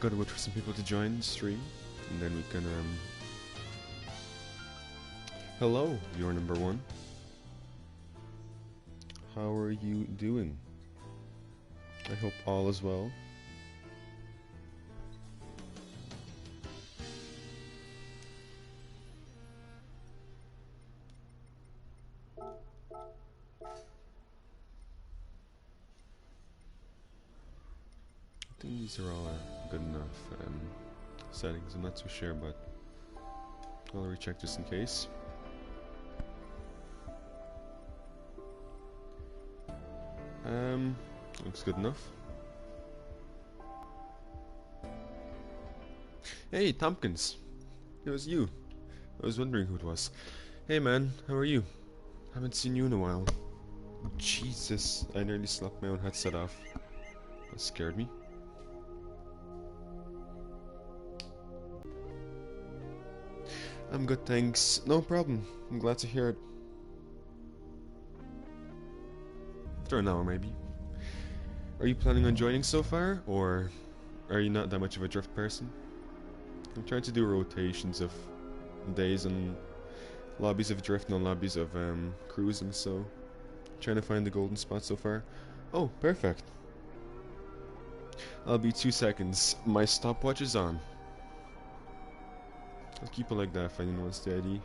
gotta wait for some people to join the stream, and then we can, Hello, you're number one. How are you doing? I hope all is well. I think these are all good enough settings. I'm not too sure, but I'll recheck just in case. Looks good enough. Hey, Tompkins. It was you. I was wondering who it was. Hey man, how are you? Haven't seen you in a while. Jesus, I nearly slapped my own headset off. That scared me. I'm good, thanks. No problem. I'm glad to hear it. After an hour, maybe. Are you planning on joining so far, or are you not that much of a drift person? I'm trying to do rotations of days and lobbies of drift and lobbies of cruising, so trying to find the golden spot so far. Oh, perfect. I'll be 2 seconds. My stopwatch is on. I'll keep it like that if anyone wants the ID,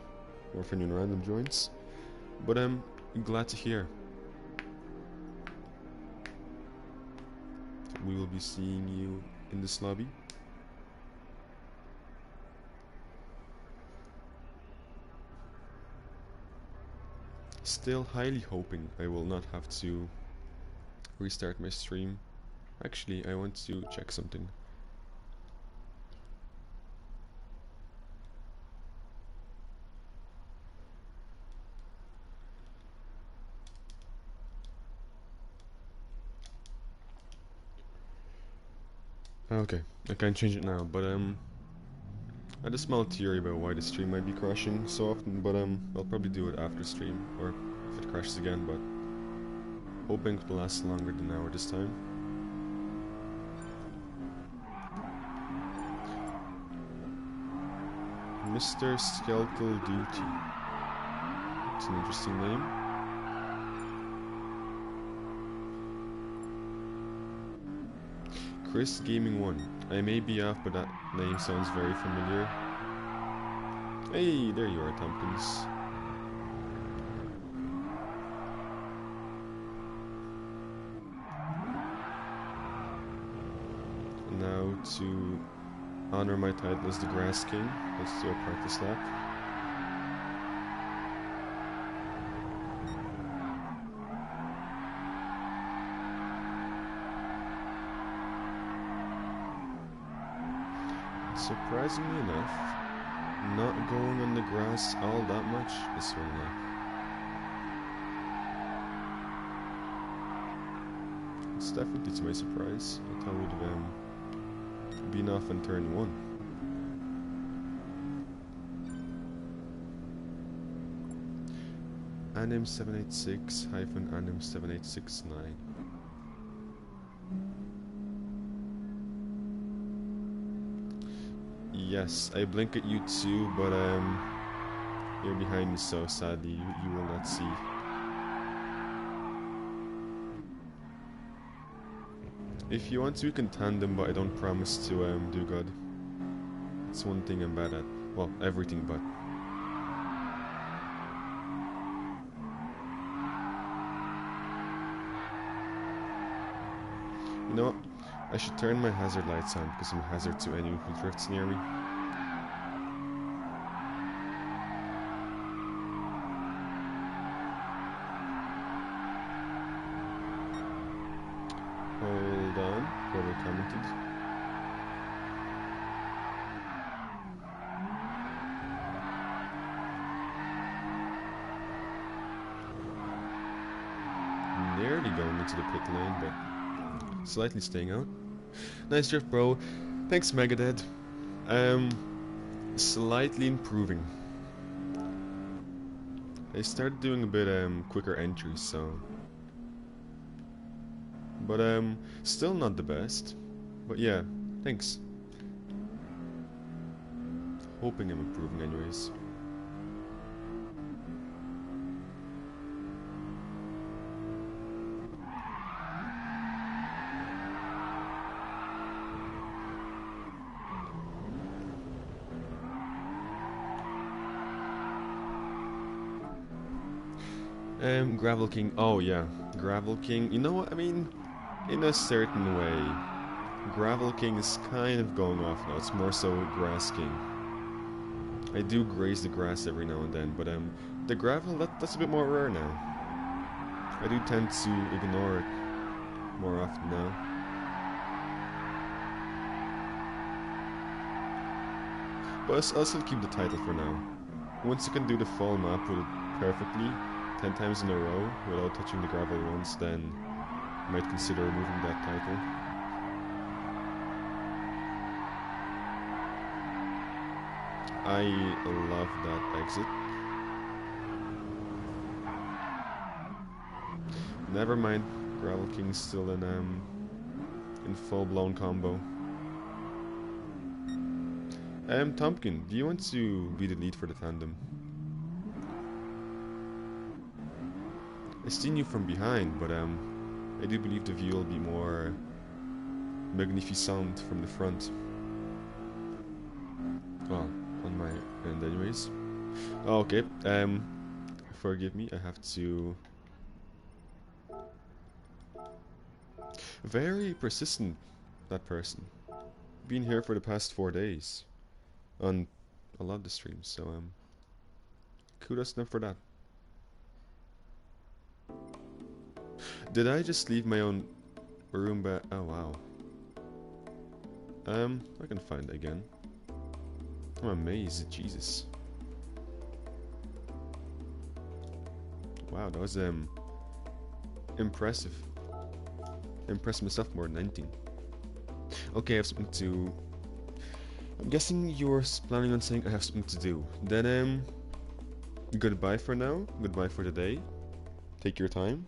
or if anyone random joins. But I'm glad to hear. We will be seeing you in this lobby. Still highly hoping I will not have to restart my stream. Actually, I want to check something. Okay, I can't change it now, but I had a small theory about why the stream might be crashing so often, but I'll probably do it after stream, or if it crashes again, but hoping it will last longer than an hour this time. Mr. Skeletal Duty. It's an interesting name. Chris Gaming 1. I may be off, but that name sounds very familiar. Hey, there you are, Tompkins. Now to honor my title as the Grass King, let's do a practice lap. Surprisingly enough, not going on the grass all that much this one lap. It's definitely to my surprise. I thought it would have been off on turn 1. Anim 786 - Anim 7869. Yes, I blink at you too, but you're behind me, so sadly you will not see. If you want to, we can tandem, but I don't promise to do good. It's one thing I'm bad at. Well, everything but. You know what? I should turn my hazard lights on because I'm a hazard to anyone who drifts near me. Hold on, whoever commented. Nearly going into the pit lane, but slightly staying out. Nice drift, bro. Thanks, Megaded. Slightly improving. I started doing a bit quicker entries, so. But still not the best. But yeah, thanks. hoping I'm improving anyways. Gravel King. Oh yeah, Gravel King. You know what I mean? In a certain way, Gravel King is kind of going off now. It's more so Grass King. I do graze the grass every now and then, but the gravel, that's a bit more rare now. I do tend to ignore it more often now. But I'll still keep the title for now. Once you can do the full map with it perfectly, 10 times in a row, without touching the gravel once, then I might consider removing that title. I love that exit. Never mind, Gravel King's still in full-blown combo. Tompkin, do you want to be the lead for the tandem? I've seen you from behind, but I do believe the view will be more magnificent from the front. Well, on my end anyways. Oh, okay, forgive me, I have to... Very persistent, that person. Been here for the past 4 days. On a lot of the streams, so kudos to them for that. Did I just leave my own room back? Oh wow. I can find it again. I'm amazed, Jesus. Wow, that was impressive. Impressed myself more than 19. Okay, I have something to... I'm guessing you're planning on saying I have something to do. Then goodbye for now. Goodbye for today. Take your time.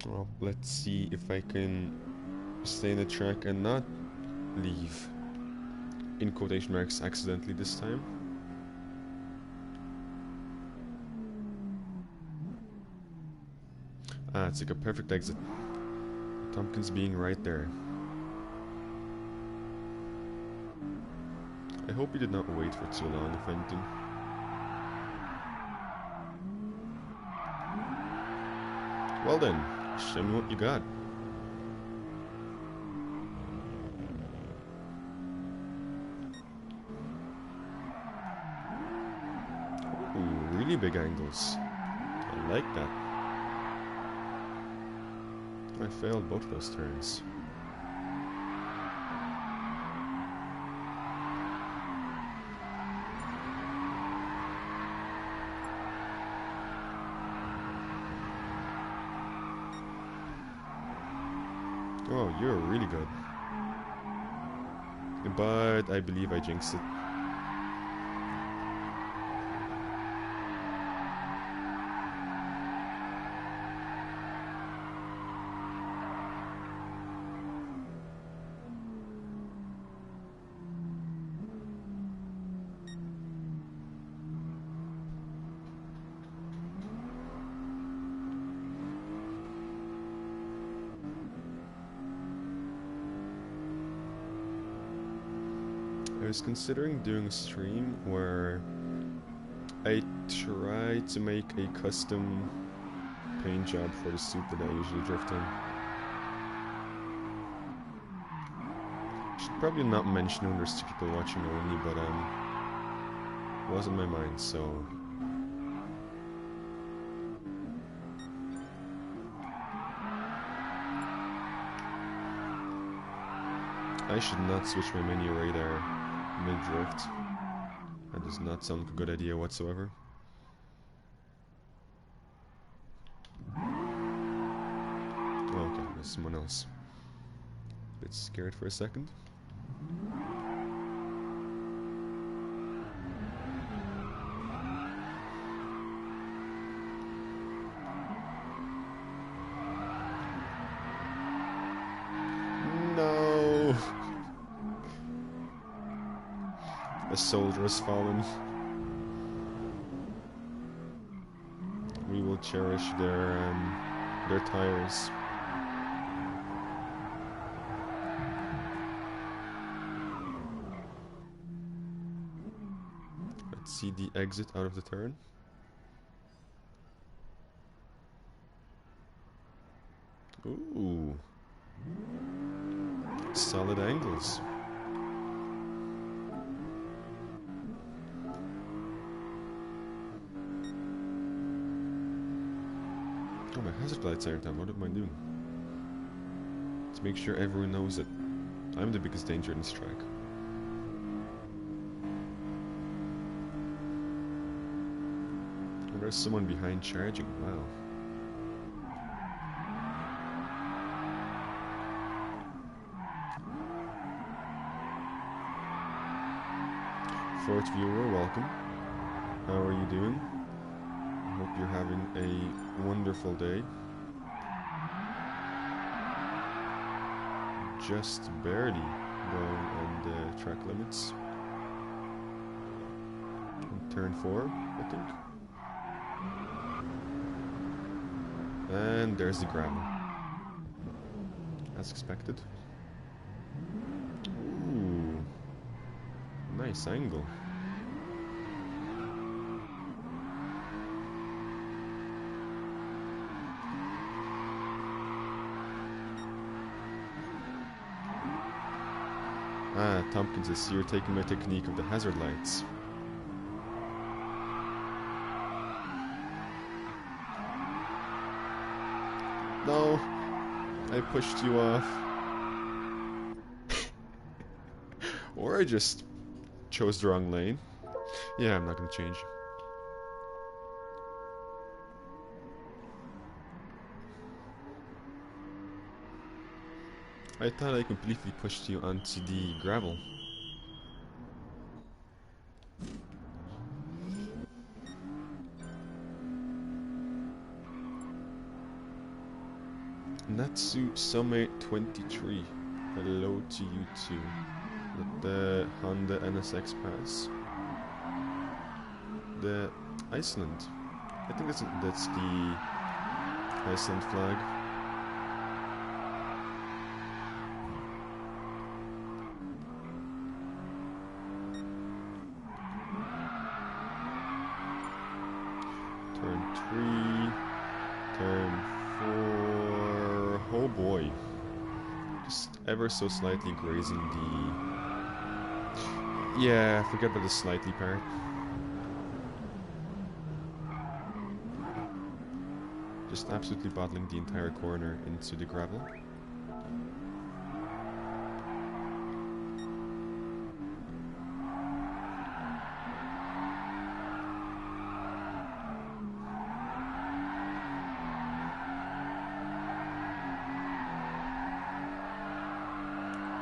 Well, let's see if I can stay in the track and not leave, in quotation marks, accidentally this time. Ah, it's like a perfect exit. Tompkins being right there. I hope he did not wait for too long, if anything. Well then, show me what you got. Ooh, really big angles. I like that. I failed both those turns. Oh, you're really good. But I believe I jinxed it. I was considering doing a stream where I try to make a custom paint job for the suit that I usually drift in. Should probably not mention when there's 2 people watching only, but it was on my mind, so... I should not switch my menu radar mid-drift. That does not sound like a good idea whatsoever. Okay, there's someone else. Bit scared for a second. No! A soldier has fallen. We will cherish their tires. Let's see the exit out of the turn. Ooh. Solid angles. Oh, my hazard lights aren't on. What am I doing? To make sure everyone knows that I'm the biggest danger in this track. Oh, there's someone behind charging. Wow. Fourth viewer, welcome. How are you doing? I hope you're having a wonderful day. Just barely going on the track limits. Turn 4, I think. And there's the gravel. As expected. Ooh. Nice angle. Ah, Tompkins is here taking my technique of the hazard lights. No, I pushed you off. Or I just chose the wrong lane. Yeah, I'm not gonna change. I thought I completely pushed you onto the gravel. Natsu Summit 23. Hello to you too. With the Honda NSX pass. The Iceland. I think that's the Iceland flag. Turn 3. Turn 4. Oh boy. Just ever so slightly grazing the... Yeah, forget about the slightly part. Just absolutely bottling the entire corner into the gravel.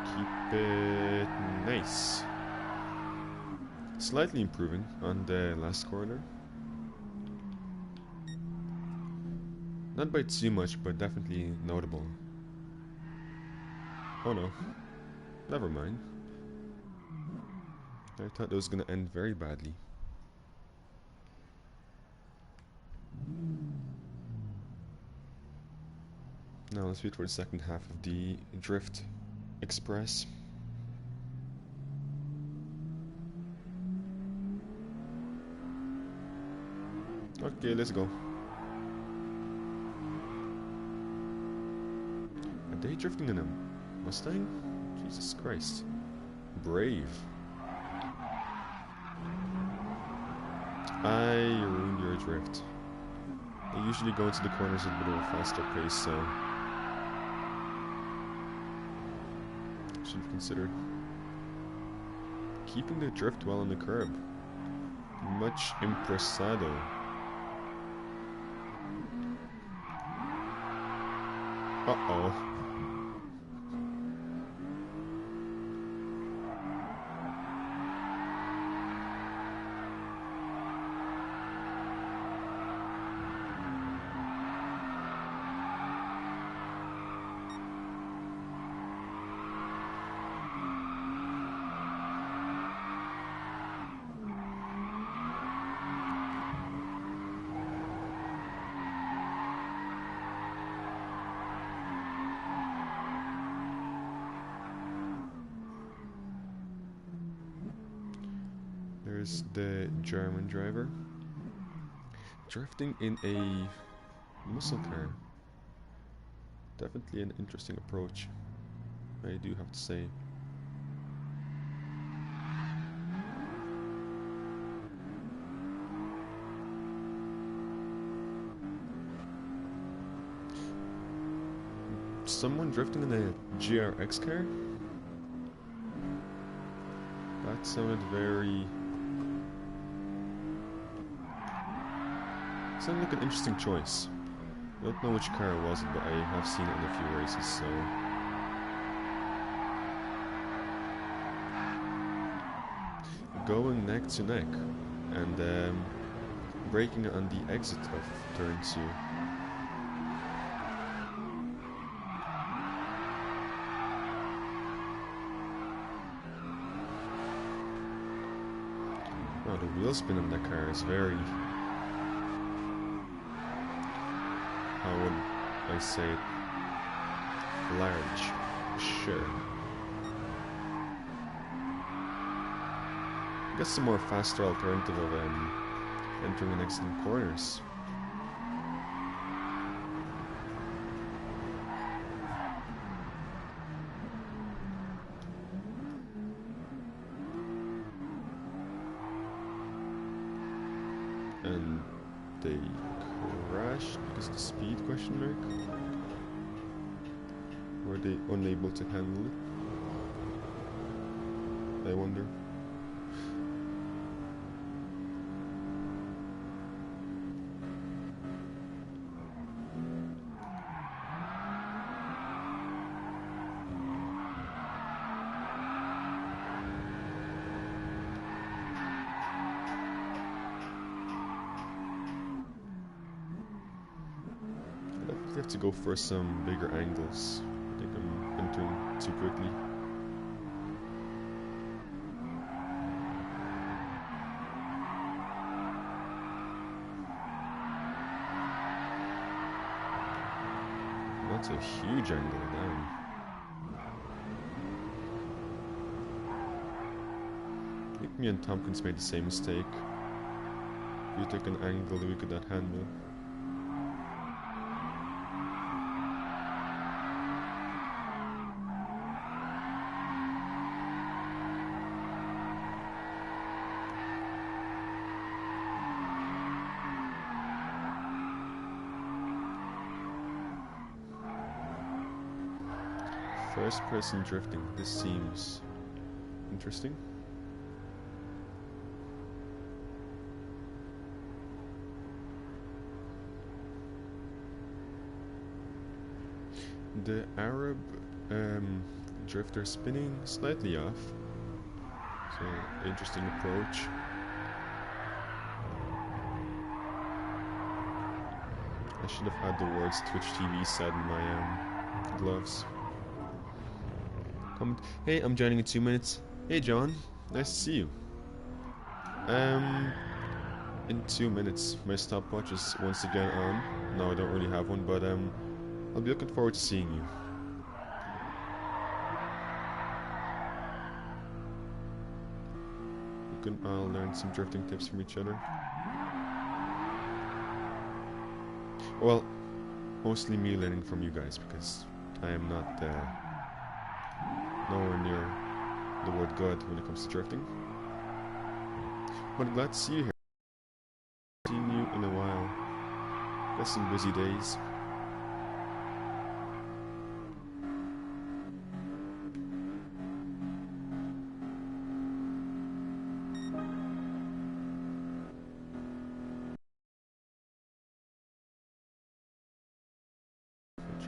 Keep it nice. Slightly improving on the last corner. Not by too much, but definitely notable. Oh no. Never mind. I thought it was gonna end very badly. Now let's wait for the second half of the Drift Express. Okay, let's go. Are they drifting in a Mustang? Jesus Christ. Brave. I ruined your drift. I usually go into the corners at a bit of a faster pace, so... should have considered. Keeping the drift well on the curb. Much impresado. Uh-oh. There's the German driver. Drifting in a muscle car. Definitely an interesting approach, I do have to say. Someone drifting in a GRX car? That sounded very... sounded like an interesting choice. I don't know which car it was, but I have seen it in a few races, so... Going neck to neck, and braking on the exit of turn 2. Wow, the wheel spin on that car is very... how would I say it? Large. Sure. I guess a more faster alternative of entering and exiting corners. And they crashed because of the speed question mark? Were they unable to handle it? I wonder. I have to go for some bigger angles. I think I'm entering too quickly. That's a huge angle down. I think me and Tompkins made the same mistake. We took an angle that we could not handle. First person drifting, this seems interesting. The Arab drifter spinning slightly off, so interesting approach. I should have had the words Twitch TV said in my gloves. Hey, I'm joining in 2 minutes. Hey John, nice to see you. In 2 minutes, my stopwatch is once again on. No, I don't really have one, but I'll be looking forward to seeing you. We can all learn some drifting tips from each other. Well, mostly me learning from you guys, because I am not nowhere near the word good when it comes to drifting. But I'm glad to see you here. Seen you in a while. Got some busy days.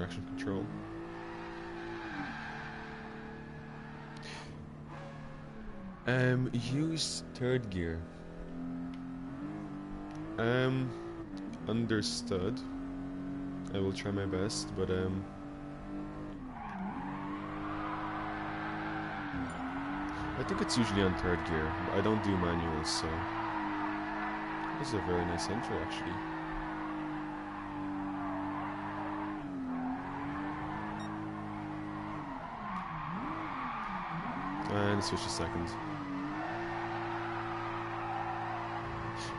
traction control. Use third gear. Understood. I will try my best, but I think it's usually on third gear. I don't do manuals, so this is a very nice intro, actually. And switch to second.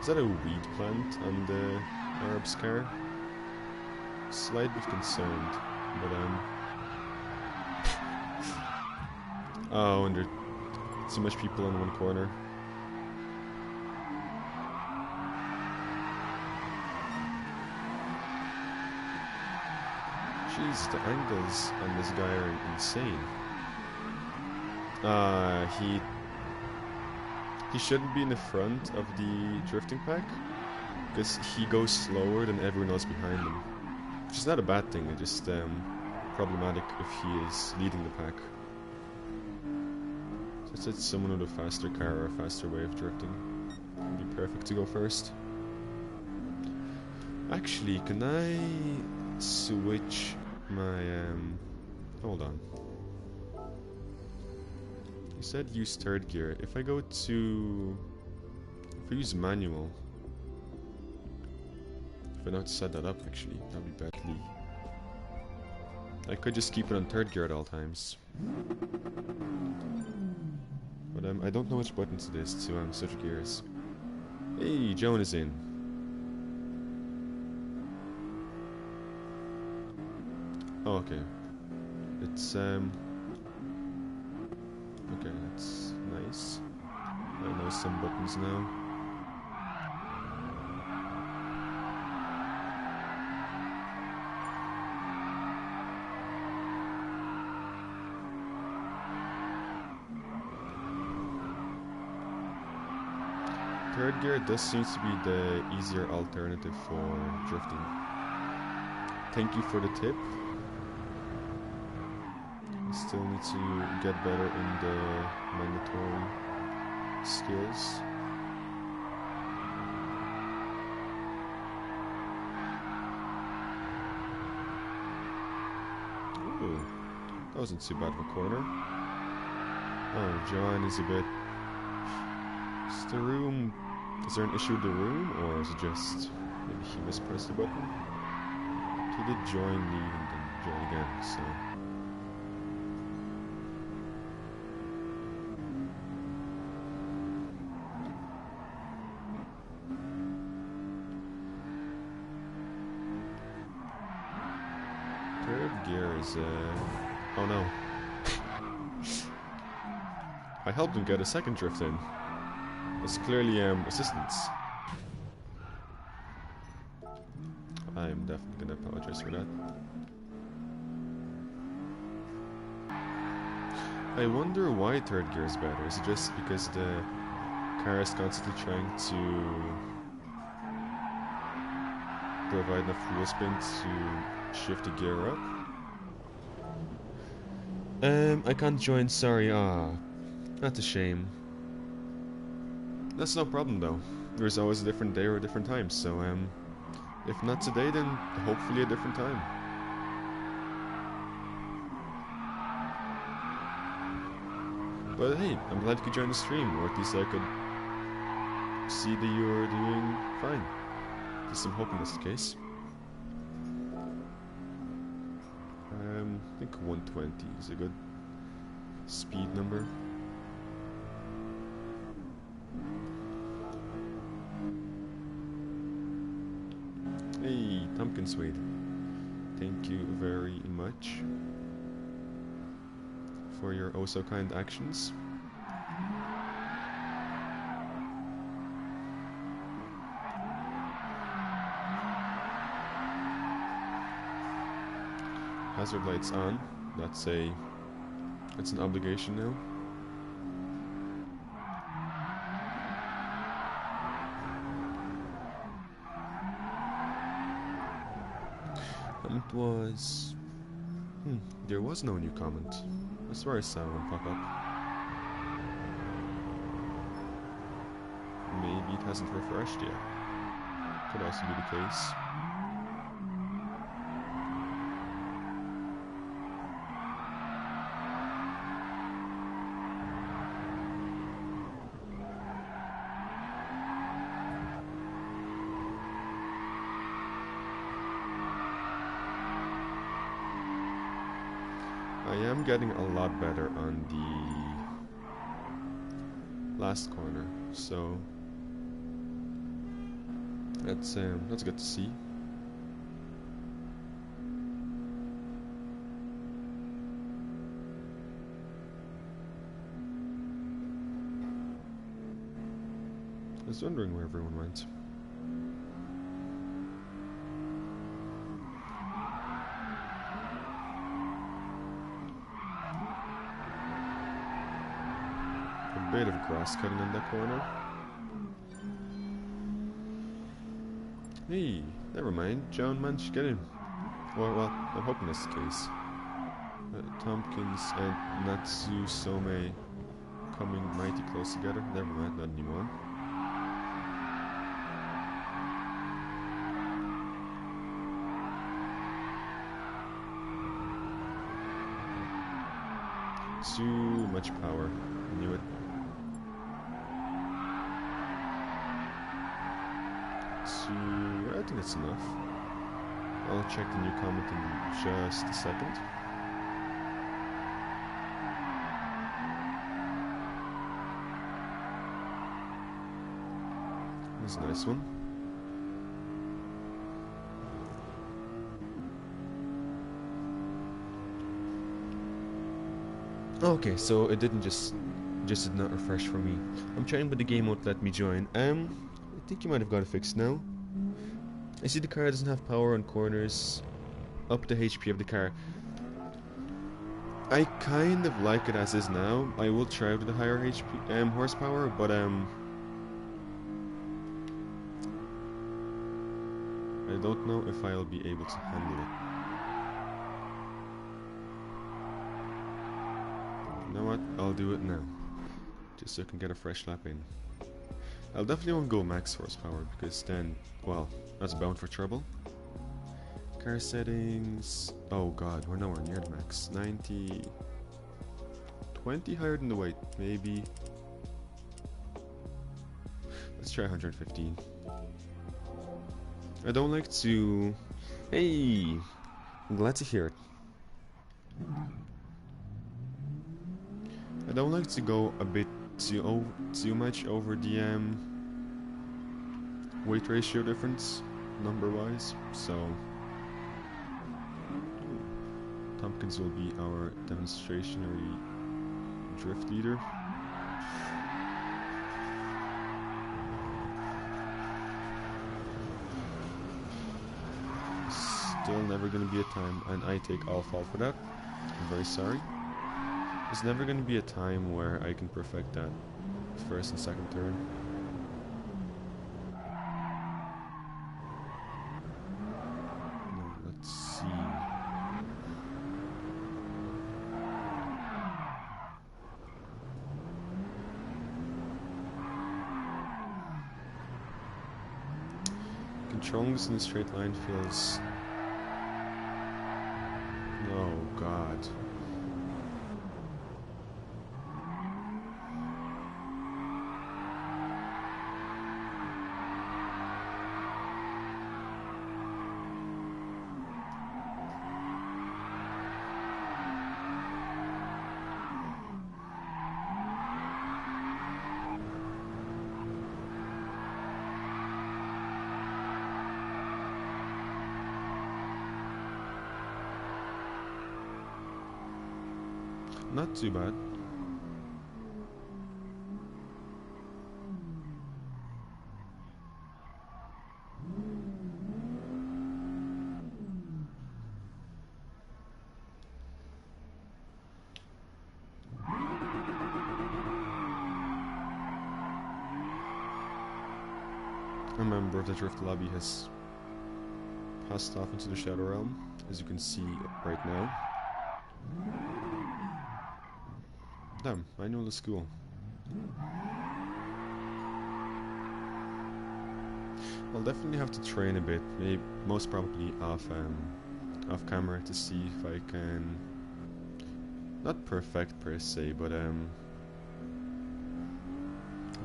Is that a weed plant on the Arab's car? Slight bit concerned, but oh, and there too much people in one corner. Jeez, the angles on this guy are insane. He shouldn't be in the front of the drifting pack, because he goes slower than everyone else behind him. Which is not a bad thing, it's just problematic if he is leading the pack. So it's someone with a faster car or a faster way of drifting. It'd be perfect to go first. Actually, can I switch my hold on. You said use third gear. If I go to... if I use manual... if I know how to set that up, actually, that'd be badly. I could just keep it on third gear at all times. But I don't know which buttons it is to switch gears. Hey, Joan is in. Oh, okay. It's okay, that's nice. I know some buttons now. Third gear does seems to be the easier alternative for drifting. Thank you for the tip. I still need to get better in the mandatory skills. Ooh, that wasn't too bad of a corner. Oh, John is a bit... Is the room... Is there an issue with the room, or is it just... maybe he mispressed the button? He did join me and then join again, so... Third gear is, oh no. I helped him get a second drift in. It's clearly, assistance. I am definitely gonna apologize for that. I wonder why third gear is better. Is it just because the car is constantly trying to provide enough wheel spin to shift the gear up? I can't join, sorry. That's a shame. That's no problem though. There's always a different day or a different time, so if not today, then hopefully a different time. But hey, I'm glad you could join the stream, or at least I could see that you're doing fine. At least I'm hoping that's the case. I think 120 is a good speed number. Hey, Tompkins Wade. Thank you very much for your oh so kind actions. Hazard lights on. That's an obligation now. It was There was no new comment. I swear I saw one pop up. Maybe it hasn't refreshed yet. Could also be the case. I am getting a lot better on the last corner, so that's good to see. I was wondering where everyone went. A bit of grass cutting in that corner. Hey, never mind. John managed to get in. Well, I'm hoping that's the case. Tompkins and Natsu Some coming mighty close together. Never mind, not anymore. Too much power. Knew it. I think it's enough. I'll check the new comment in just a second. This is a nice one. Okay, so it didn't just did not refresh for me. I'm trying, but the game won't let me join. I think you might have got it fixed now. I see the car doesn't have power on corners. Up the HP of the car. I kind of like it as is now. I will try with the higher HP horsepower, but I don't know if I'll be able to handle it. You know what? I'll do it now, just so I can get a fresh lap in. I'll definitely won't go max horsepower, because then, well, that's bound for trouble. Car settings... oh god, we're nowhere near the max. 90... 20 higher than the weight, maybe. Let's try 115. I don't like to... hey! I'm glad to hear it. I don't like to go a bit too much over the weight ratio difference, number-wise, so Tompkins will be our demonstrationary drift leader. Still never gonna be a time, and I take all fault for that. I'm very sorry. There's never gonna be a time where I can perfect that first and second turn. No, let's see. Controlling this in a straight line feels... oh god. Not too bad. A member of the Drift Lobby has passed off into the Shadow Realm, as you can see right now. Damn, manual is cool. I'll definitely have to train a bit, maybe most probably off camera to see if I can, not perfect per se, but if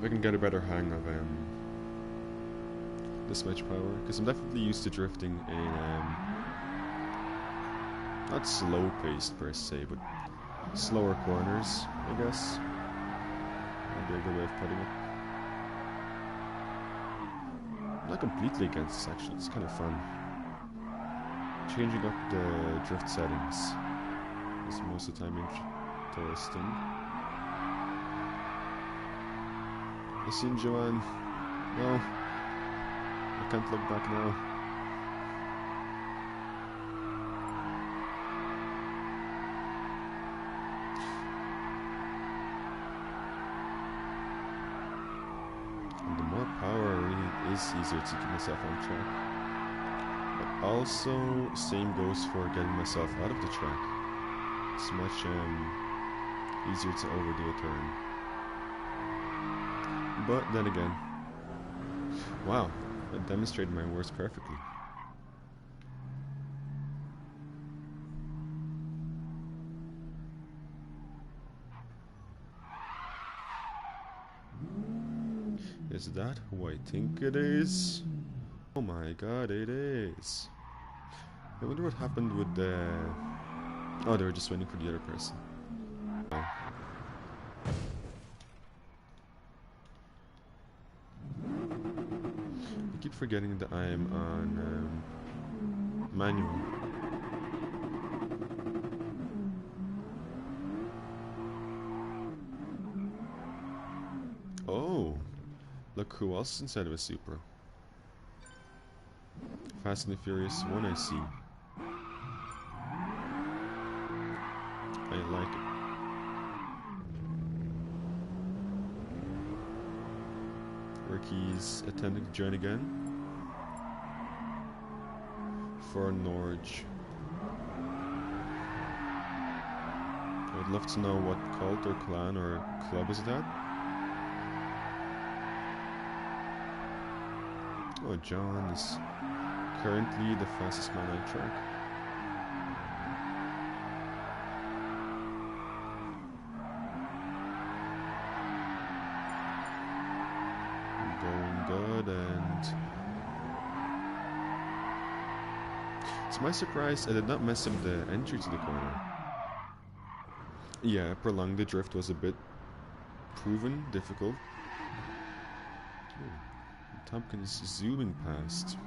I can get a better hang of this much power, because I'm definitely used to drifting in not slow paced per se, but slower corners, I guess. Maybe a good way of putting it. I'm not completely against this actually, it's kind of fun. Changing up the drift settings is most of the time interesting. Listen, Joanne. No. I can't look back now. And the more power really is easier to keep myself on track. But also, same goes for getting myself out of the track. It's much easier to overdo a turn. But then again, wow, I demonstrated my words perfectly. Is that who I think it is? Oh my god, it is. I wonder what happened with the... Oh, they were just waiting for the other person. Oh. I keep forgetting that I am on manual. Oh, look who else is inside of a Supra. Fast and the Furious 1, I see. I like it. Ricky's attempting to join again. For Norge. I would love to know what cult or clan or club is that. Oh, John is currently the fastest man on track. Going good, and to my surprise, I did not mess up the entry to the corner. Yeah, prolonged the drift was a bit proven difficult. Oh, Tompkins zooming past.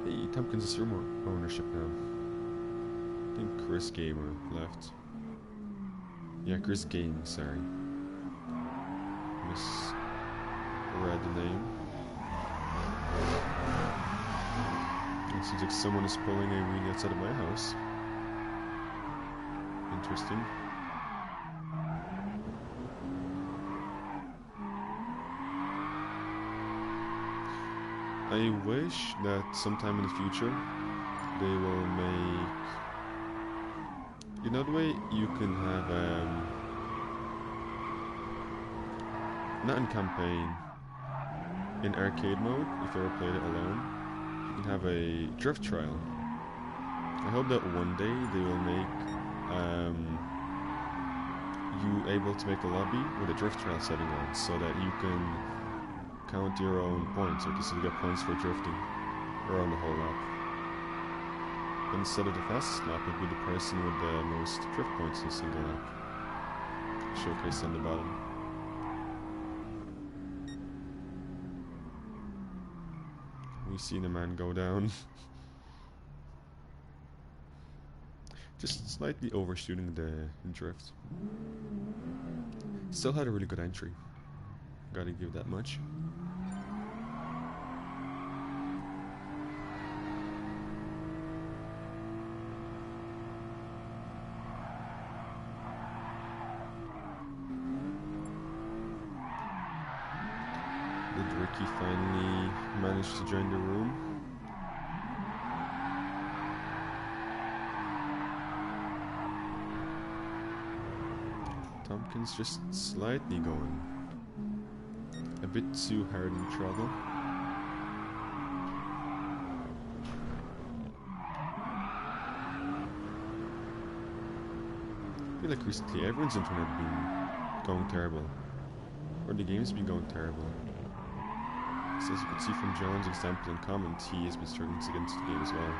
Hey, Tompkins is your ownership now. I think Chris Gamer left. Yeah, Chris Gaming, sorry. Misread the name. It seems like someone is pulling a wheelie outside of my house. Interesting. I wish that sometime in the future they will make, you know, the way you can have not in campaign, in arcade mode, if you ever played it alone, you can have a drift trial. I hope that one day they will make you able to make a lobby with a drift trial setting on, so that you can count your own points, or just get points for drifting around the whole lap. Instead of the fastest lap, it would be the person with the most drift points in a single lap, showcased on the bottom. We've seen a man go down. Just slightly overshooting the drift. Still had a really good entry. Gotta give that much. Ricky finally managed to join the room. Tompkins just slightly going a bit too hard in trouble. I feel like recently everyone's internet been going terrible. Or the game's been going terrible. So as you can see from John's example and comment, he has been struggling to get into the game as well.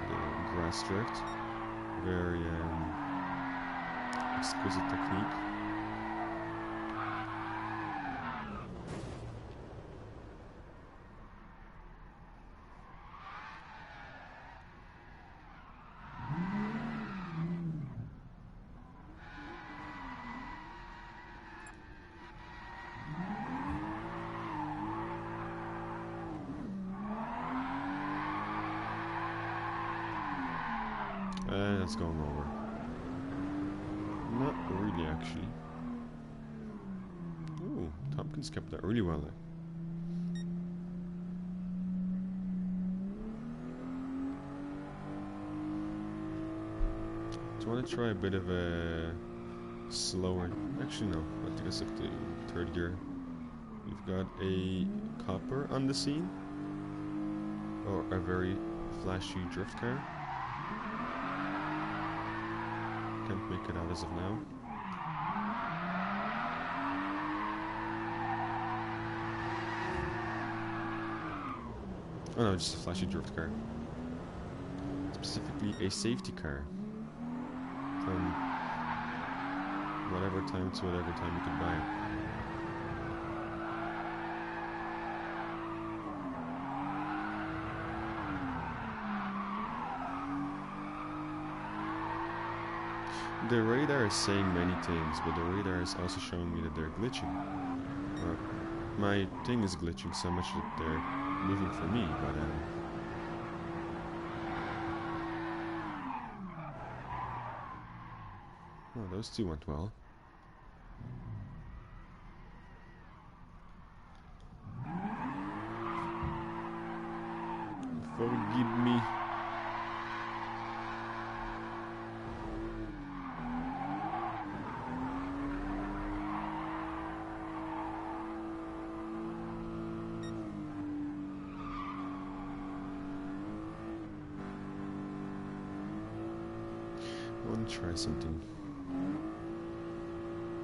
The grass drift. Very exquisite technique. That's going over. Not really, actually. Ooh, Tompkins kept that really well there. Do you want to try a bit of a slower... Actually, no. I'll take us up to third gear. We've got a copper on the scene. Or a very flashy drift car. Can't make it out as of now. Oh no, just a flashy drift car. Specifically a safety car. From whatever time to whatever time you could buy it. The radar is saying many things, but the radar is also showing me that they're glitching. Or my thing is glitching so much that they're moving for me, but oh, those two went well. Forgive me. I want to try something.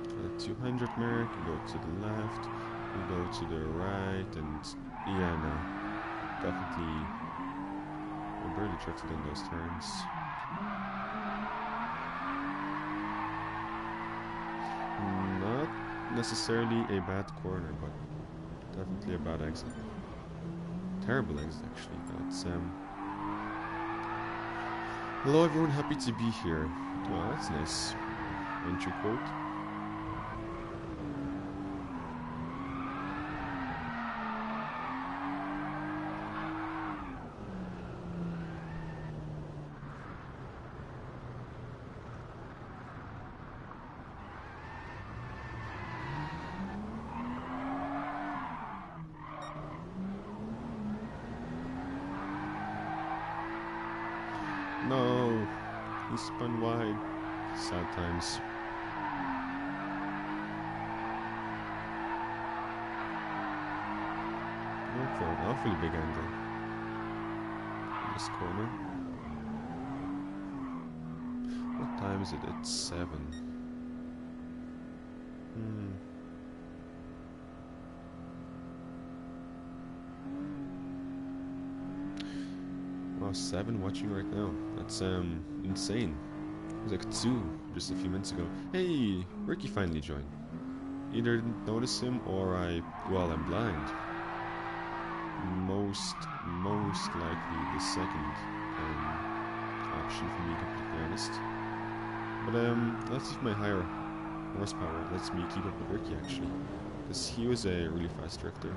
At the 200 mark, you go to the left, you go to the right, and yeah, no, definitely. I barely drifted in those turns. Not necessarily a bad corner, but definitely a bad exit. Terrible exit, actually. That's hello everyone, happy to be here. Oh, that's nice. Entry quote. No, he spun wide. Sad times. Went for an awfully big angle in this corner. What time is it? It's 7. Wow, 7 watching right now. That's insane. It was like 2 just a few minutes ago. Hey, Ricky finally joined. Either didn't notice him or I'm blind. Most likely the second option for me, completely honest. But let's see if my higher horsepower lets me keep up with Ricky actually, because he was a really fast drifter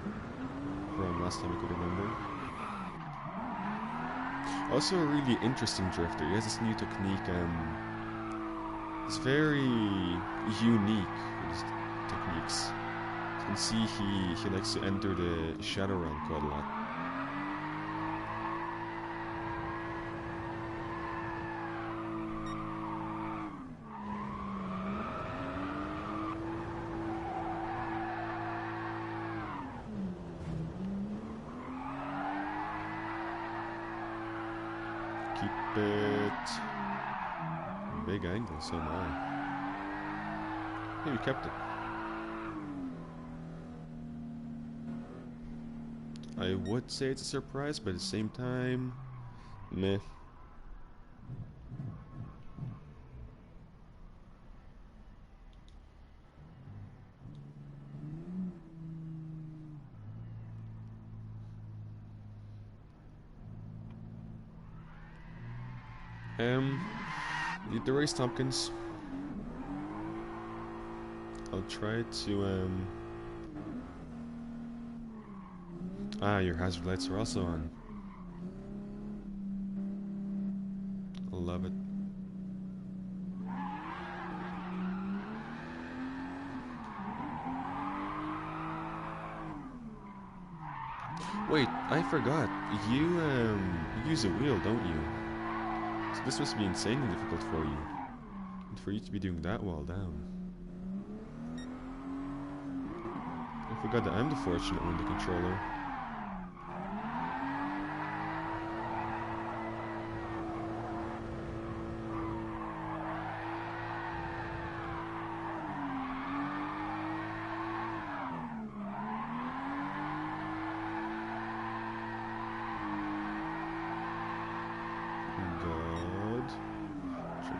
from last time I could remember. Also a really interesting drifter. He has this new technique. It's very unique. techniques. You can see he likes to enter the shadow realm quite a lot. Keep it big angle, so am I. Hey, we kept it. I would say it's a surprise, but at the same time, meh. Need the race, Tompkins. I'll try to, your hazard lights are also on. I love it. Wait, I forgot. You use a wheel, don't you? So this must be insanely difficult for you. And for you to be doing that while down. I forgot that I'm the fortunate one, the controller.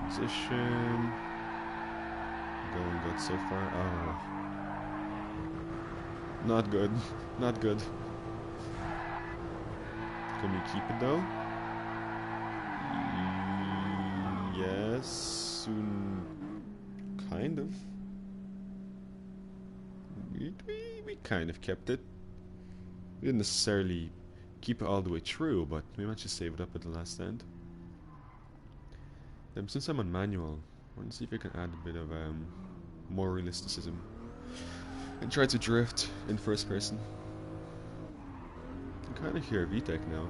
Transition. Going good so far. Oh. Not good. Not good. Can we keep it though? Yes. Soon. Kind of. We kind of kept it. We didn't necessarily keep it all the way through, but we managed to save it up at the last end. Since I'm on manual, I want to see if I can add a bit of more realisticism and try to drift in first person. I kind of hear VTech now.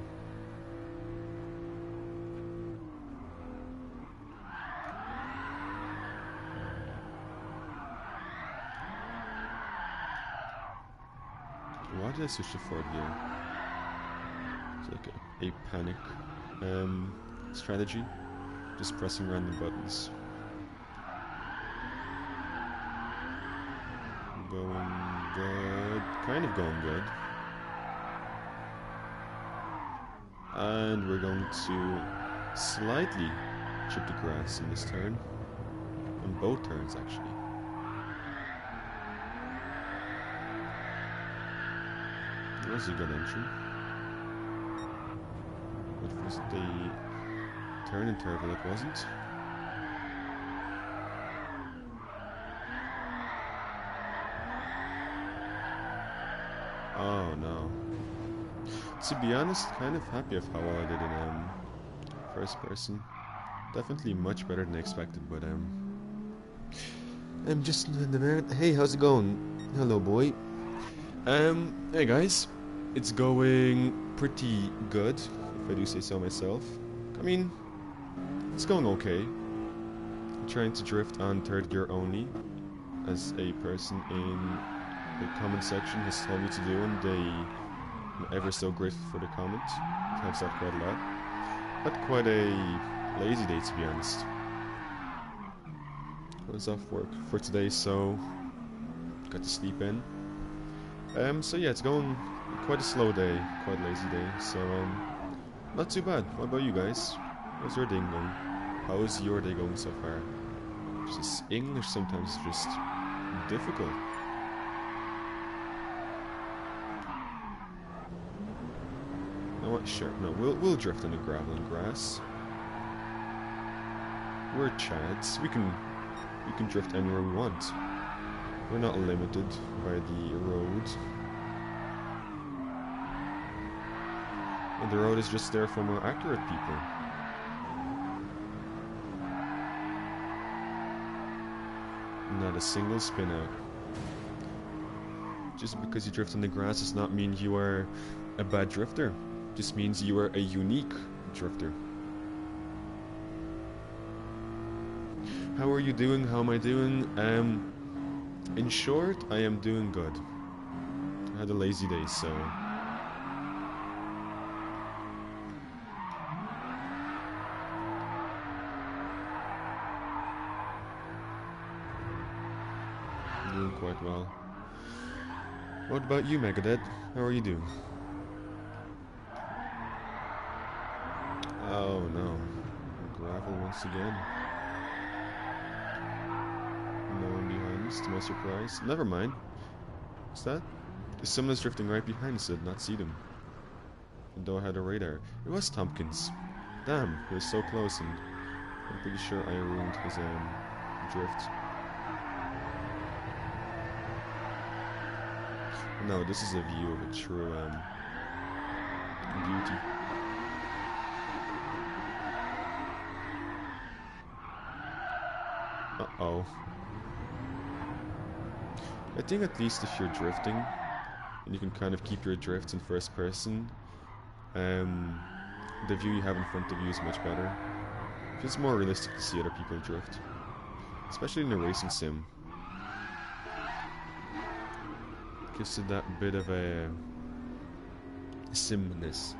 Why did I switch to forward gear? It's like a panic strategy. Just pressing random buttons. Going good. Kind of going good. And we're going to slightly chip the grass in this turn. On both turns, actually. That was a good entry. But first the turn interval, it wasn't. Oh no. To be honest, kind of happy of how well I did in first person. Definitely much better than I expected, but I'm just in the man. Hey, how's it going? Hello, boy. Hey guys. It's going pretty good, if I do say so myself. I mean, it's going okay. I'm trying to drift on third gear only, as a person in the comment section has told me to do, and I'm ever so grateful for the comment. It helps out quite a lot. Had quite a lazy day, to be honest. I was off work for today, so got to sleep in. So yeah, it's going quite a slow day, quite a lazy day, so not too bad. What about you guys? How's your day going? How is your day going so far? Just English sometimes is just difficult. No, what? Sure. No, we'll drift on the gravel and grass. We're Chads. We can drift anywhere we want. We're not limited by the road. And the road is just there for more accurate people. Not a single spin out. Just because you drift on the grass does not mean you are a bad drifter. Just means you are a unique drifter. How are you doing? How am I doing? In short, I am doing good. I had a lazy day, so... doing quite well. What about you, Megadeth? How are you doing? Oh no. Gravel once again. No one behind us, to my surprise. Never mind. What's that? Someone is drifting right behind us, I did not see them. Though I had a radar. It was Tompkins. Damn, he was so close, and I'm pretty sure I ruined his drift. No, this is a view of a true beauty. Uh-oh. I think at least if you're drifting, and you can kind of keep your drift in first person, the view you have in front of you is much better. It's just more realistic to see other people drift. Especially in a racing sim. Gives it that bit of a simness.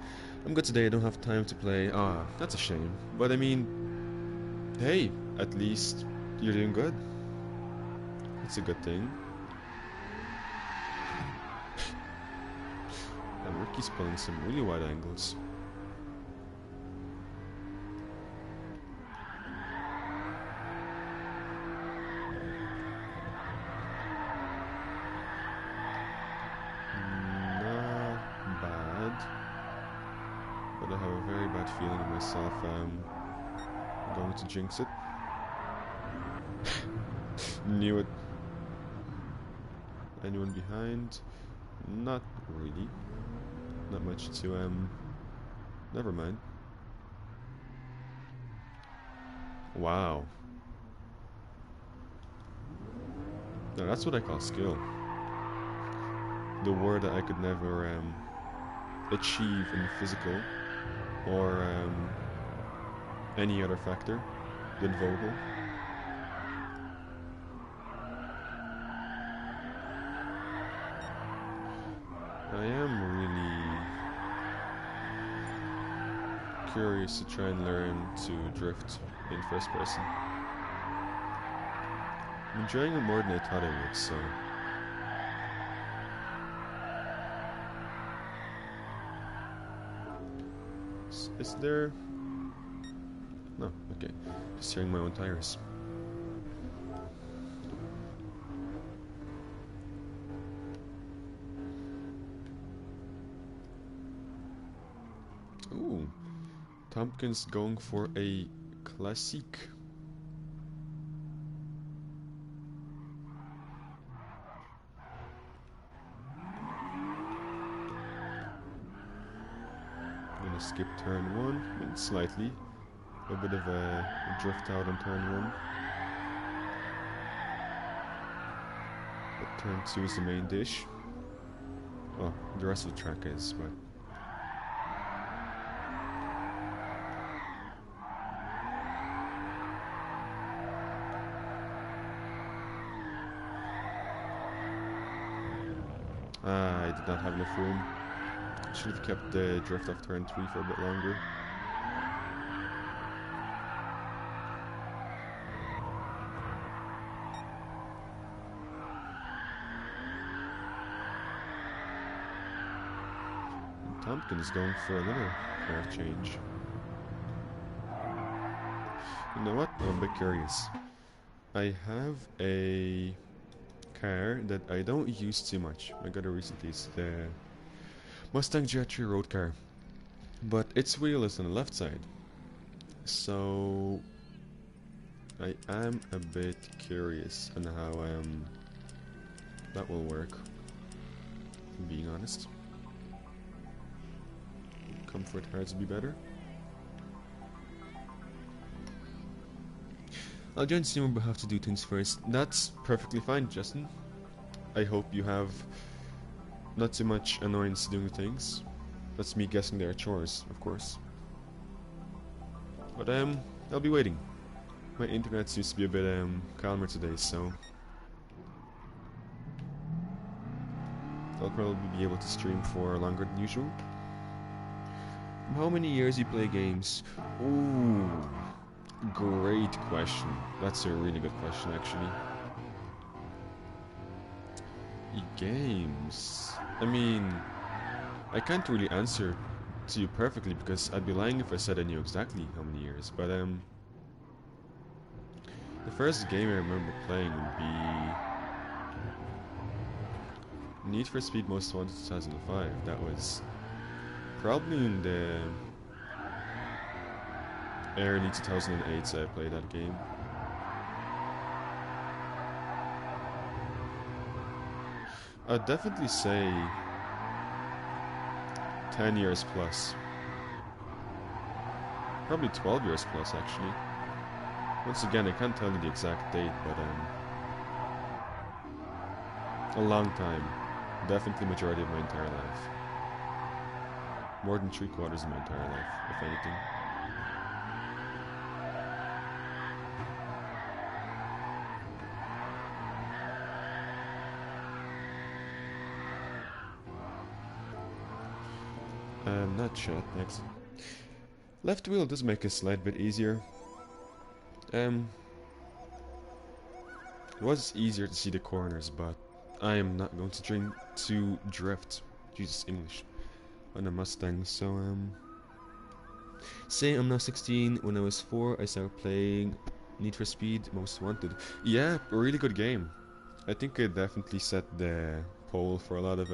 I'm good today, I don't have time to play. Ah, that's a shame. But I mean, hey, at least you're doing good. That's a good thing. And Ricky's pulling some really wide angles. But I have a very bad feeling in myself. I'm going to jinx it. Knew it. Anyone behind? Not really. Not much to never mind. Wow. Now that's what I call skill. The word that I could never achieve in physical or any other factor than vocal. I am really curious to try and learn to drift in first person. I'm enjoying it more than I thought I would, so... Is there... No, okay. Just hearing my own tires. Ooh. Tompkins going for a classique. Gonna skip turn 1, I mean, slightly. A bit of a drift out on turn 1. But turn 2 is the main dish. Oh, the rest of the track is, but... I did not have enough room. Should have kept the drift off turn 3 for a bit longer. And Tompkins going for another car change. You know what? I'm a bit curious. I have a car that I don't use too much. I got it recently. It's the Mustang Jet3 road car, but its wheel is on the left side, so I am a bit curious on how that will work, being honest. Comfort has to be better. I'll join soon, but have to do things first. That's perfectly fine, Justin. I hope you have not too much annoyance doing things. That's me guessing they are chores, of course. But I'll be waiting. My internet seems to be a bit calmer today, so I'll probably be able to stream for longer than usual. How many years you play games? Ooh, great question. That's a really good question, actually. Games. I mean, I can't really answer to you perfectly because I'd be lying if I said I knew exactly how many years. But the first game I remember playing would be Need for Speed Most Wanted 2005. That was probably in the early 2008s I played that game. I'd definitely say 10 years plus. Probably 12 years plus, actually. Once again, I can't tell you the exact date, but a long time. Definitely majority of my entire life. More than 3/4 of my entire life, if anything. Not shot, next. Left wheel does make a slight bit easier. It was easier to see the corners, but I am not going to drift. Jesus, English. On a Mustang, so say I'm now 16. When I was 4, I started playing Need for Speed Most Wanted. Yeah, a really good game. I think it definitely set the pole for a lot of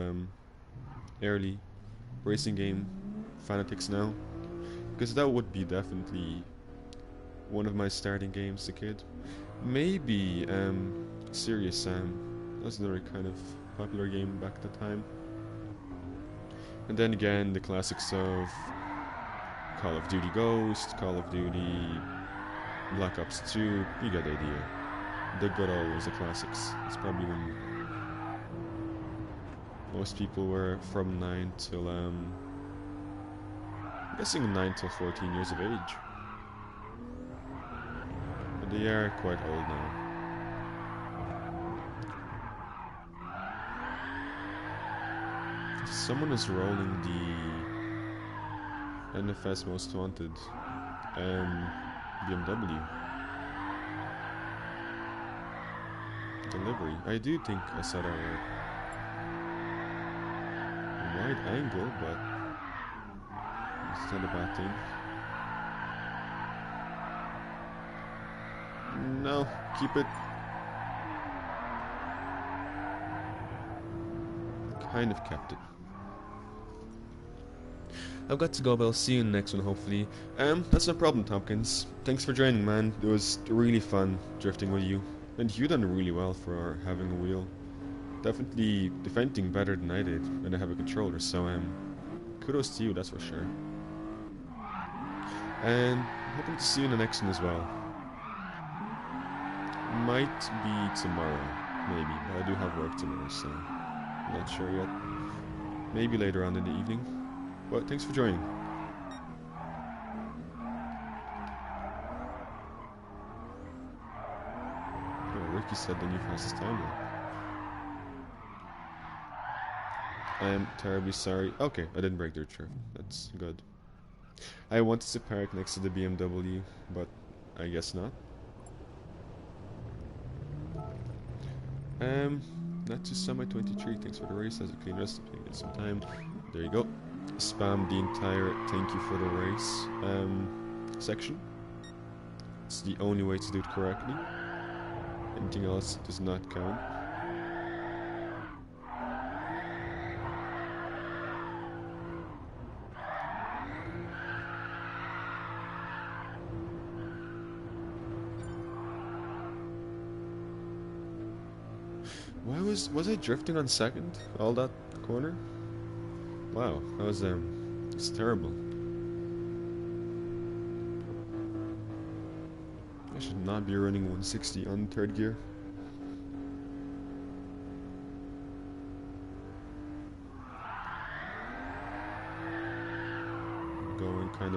early racing game fanatics now, because that would be definitely one of my starting games as a kid. Maybe Serious Sam. That was another kind of popular game back at the time. And then again, the classics of Call of Duty Ghost, Call of Duty Black Ops 2, you get the idea. The good old was the classics. It's probably when most people were from 9 till I'm guessing 9 till 14 years of age. But they are quite old now. Someone is rolling the NFS Most Wanted BMW delivery. I do think I saw that right. Wide angle, but it's not a bad thing. No, keep it. Kind of kept it. I've got to go, but I'll see you in the next one, hopefully. That's no problem, Tompkins. Thanks for joining, man. It was really fun drifting with you. And you done really well for having a wheel. Definitely defending better than I did, and I have a controller, so kudos to you, that's for sure. And hoping to see you in the next one as well. Might be tomorrow, maybe, but I do have work tomorrow, so I'm not sure yet. Maybe later on in the evening. But thanks for joining. Oh, Ricky said the new fastest time now. I am terribly sorry. Okay, I didn't break their chair. That's good. I wanted to park next to the BMW, but I guess not. Not to Summit 23. Thanks for the race. As a clean rest, get some time. There you go. Spam the entire thank you for the race section. It's the only way to do it correctly. Anything else does not count. Why was I drifting on second all that corner? Wow, that was it's terrible. I should not be running 160 on third gear.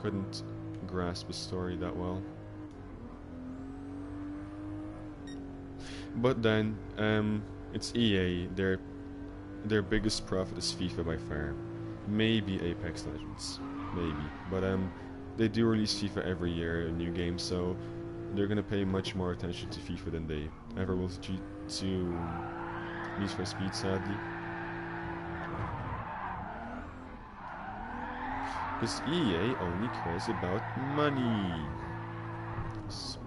couldn't grasp the story that well. But then, it's EA. Their biggest profit is FIFA by far. Maybe Apex Legends, maybe. But they do release FIFA every year, a new game, so they're gonna pay much more attention to FIFA than they ever will to Need for Speed, sadly. Because EA only cares about money.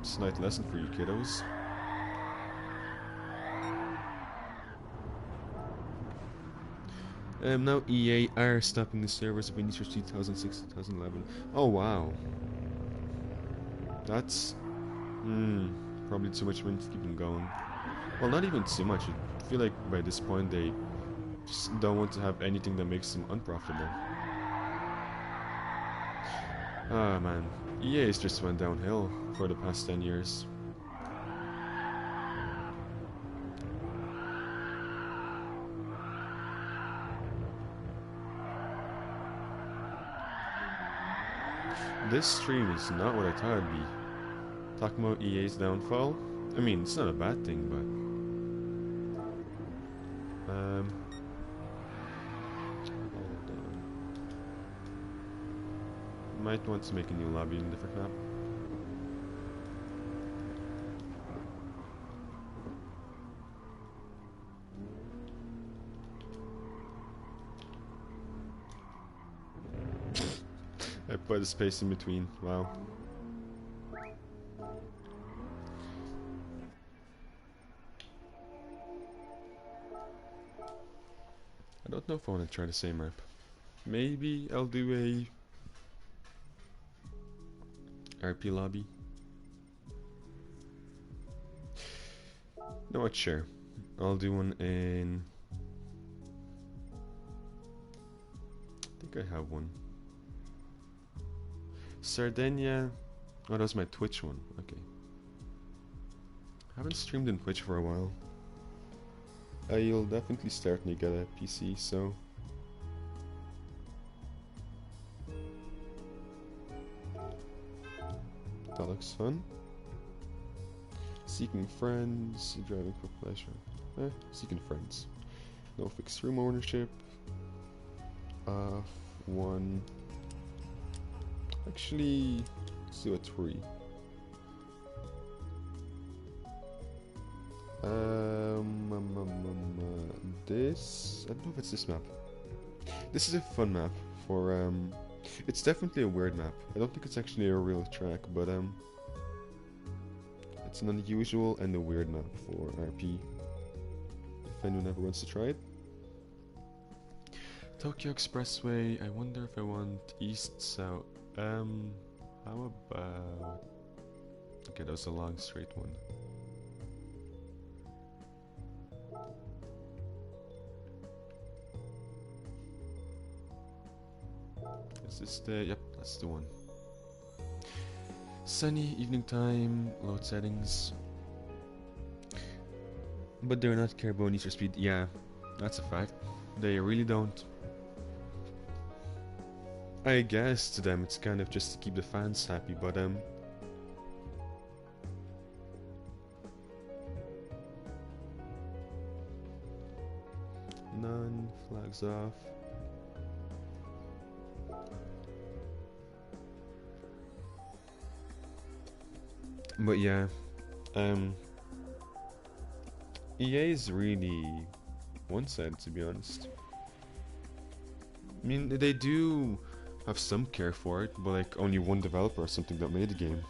Slight lesson for you kiddos. Now EA are stopping the servers of Need for Speed 2006-2011. Oh wow. That's probably too much money to keep them going. Well, not even too much. I feel like by this point they just don't want to have anything that makes them unprofitable. Ah man, EA has just went downhill for the past 10 years. This stream is not what I thought it'd be. Talking about EA's downfall? I mean, it's not a bad thing, but... hold on. Might want to make a new lobby in a different map. I put a space in between, wow. I don't know if I want to try the same map. Maybe I'll do a RP lobby. No, what, sure. I'll do one in... I think I have one. Sardinia. Oh, that was my Twitch one. Okay. I haven't streamed in Twitch for a while. I'll definitely start when you get a PC, so... that looks fun. Seeking friends, driving for pleasure. Seeking friends. No fixed room ownership. One. Actually, let's do a 3. This, I don't know if it's this map. This is a fun map for it's definitely a weird map. I don't think it's actually a real track, but it's an unusual and a weird map for RP. If anyone ever wants to try it. Tokyo Expressway. I wonder if I want east, south. How about... okay, that was a long straight one. Is this the... yep, that's the one. Sunny, evening time, load settings. But they're not care about Need for Speed. Yeah, that's a fact. They really don't. I guess to them it's kind of just to keep the fans happy, but none, flags off. But yeah, EA is really one-sided, to be honest. I mean, they do have some care for it, but like only one developer or something that made the game.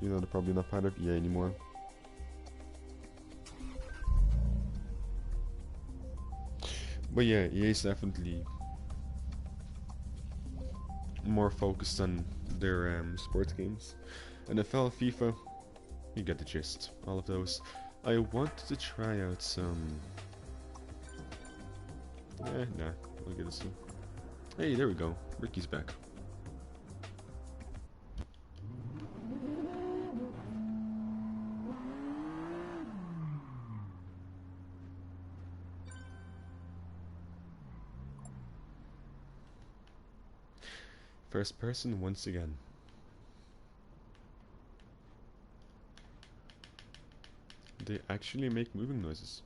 You know, they're probably not part of EA anymore. But yeah, EA is definitely more focused on their sports games. NFL, FIFA, you get the gist. All of those. I wanted to try out some... nah, I'll get this one. Hey, there we go. Ricky's back. First person once again. They actually make moving noises.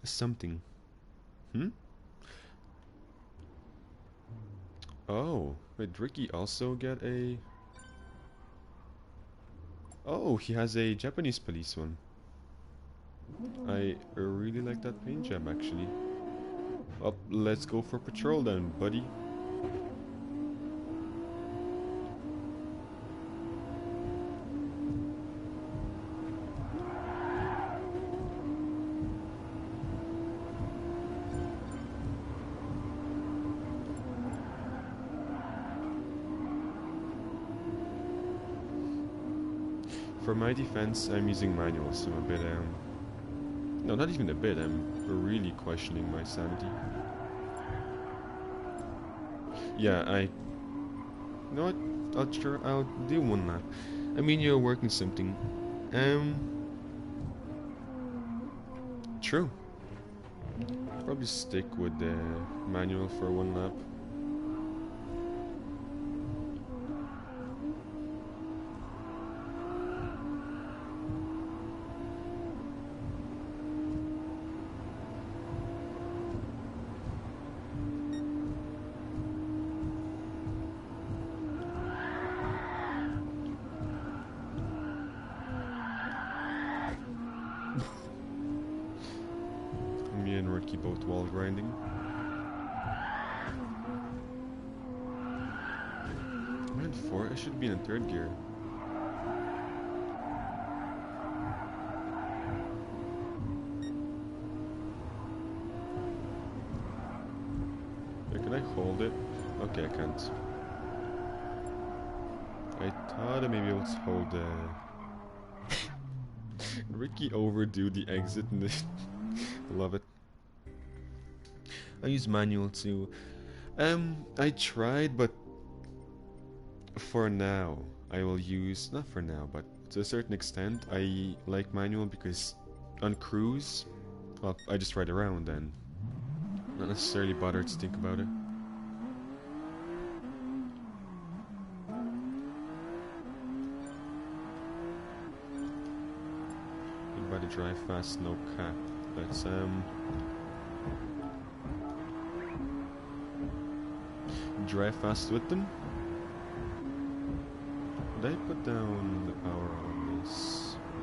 Something. Hmm? Oh, did Ricky also get a... Oh, he has a Japanese police one. I really like that paint job, actually. Well, let's go for patrol then, buddy. For my defense, I'm using manual, so I'm a bit, no, not even a bit, I'm really questioning my sanity. Yeah, you know what, I'll do one lap. I mean, you're working something. True. Probably stick with the manual for one lap. Me and Ricky both wall grinding. I'm in 4th, I should be in 3rd gear. Wait, can I hold it? Okay, I can't. I thought I may be able to hold Ricky overdo the exit and love it. I use manual too. I tried, but for now, I will use, not for now, but to a certain extent, I like manual because on cruise, well, I just ride around and not necessarily bother to think about it. You better drive fast, no cap. Let's, drive fast with them. Did I put down the power on this? I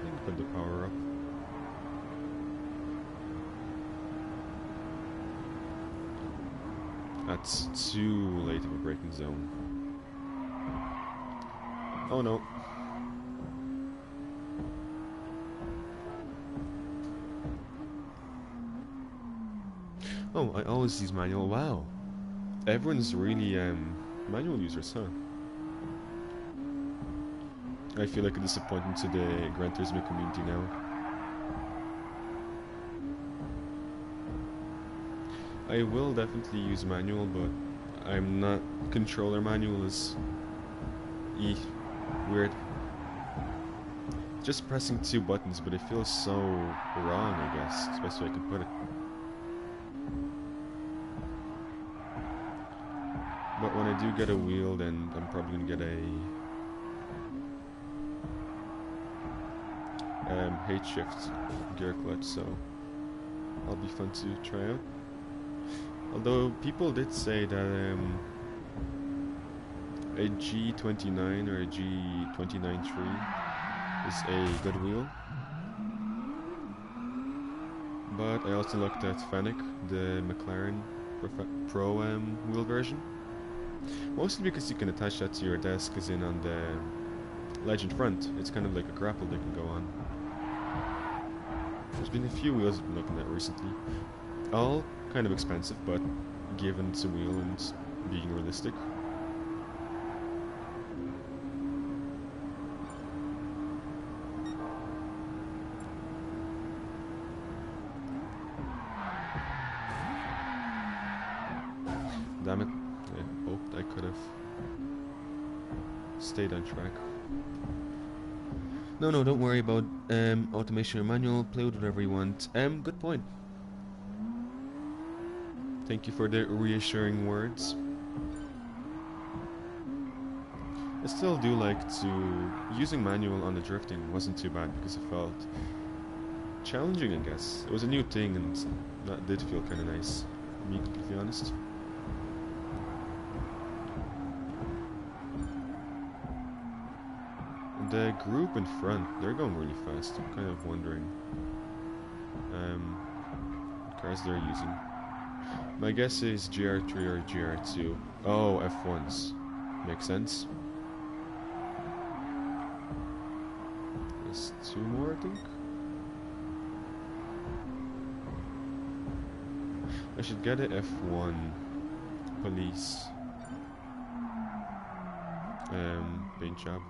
think put the power up. That's too late of a braking zone. Oh no. Oh, I always use manual. Wow. Everyone's really manual users, huh? I feel like a disappointment to the Gran Turismo community now. I will definitely use manual, but I'm not... Controller manual is... weird. Just pressing 2 buttons, but it feels so wrong, I guess. That's the best way I can put it. But when I do get a wheel, then I'm probably gonna get a H-shift gear clutch, so that'll be fun to try out. Although people did say that a G29 or a G29.3 is a good wheel. But I also looked at Fennec, the McLaren Pro wheel version. Mostly because you can attach that to your desk, as in on the ledge in front. It's kind of like a grapple they can go on. There's been a few wheels I've been looking at recently. All kind of expensive, but given some wheel and being realistic. could have stayed on track. No, don't worry about automation or manual. Play with whatever you want. Good point. Thank you for the reassuring words. I still do like to... Using manual on the drifting wasn't too bad because it felt challenging, I guess. It was a new thing and that did feel kind of nice, to be completely honest. The group in front, they're going really fast. I'm kind of wondering what cars they're using. My guess is GR3 or GR2. Oh, F1s. Makes sense. There's 2 more, I think. I should get a F1 police paint job.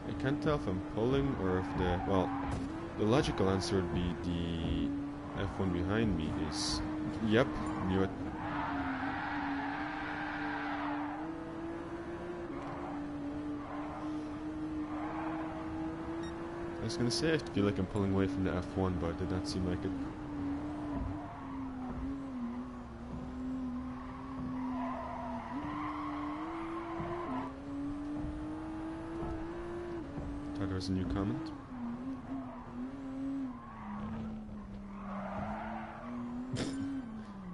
I can't tell if I'm pulling or if the... Well, the logical answer would be the F1 behind me is... Yep, knew it. I was gonna say I feel like I'm pulling away from the F1, but it did not seem like it. Thought there was a new comment.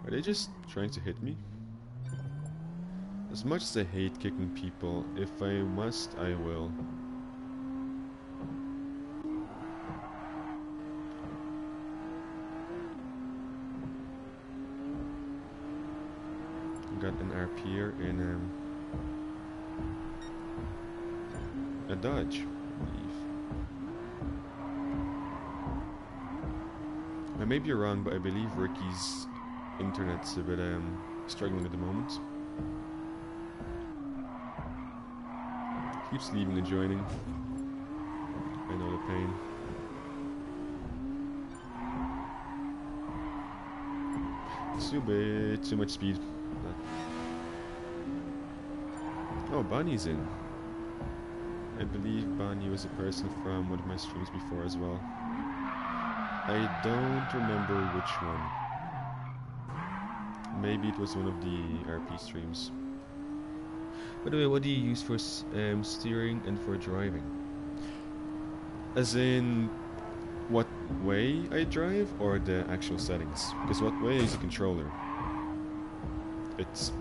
Are they just trying to hit me? As much as I hate kicking people, if I must, I will. Got an RPer in a Dodge, I believe. I may be wrong, but I believe Ricky's internet's a bit struggling at the moment. Keeps leaving and joining. I know the pain. It's too much speed. Oh, Bonnie's in. I believe Bonnie was a person from one of my streams before as well. I don't remember which one. Maybe it was one of the RP streams. By the way, what do you use for steering and for driving? As in, what way I drive or the actual settings? Because what way is a controller? It's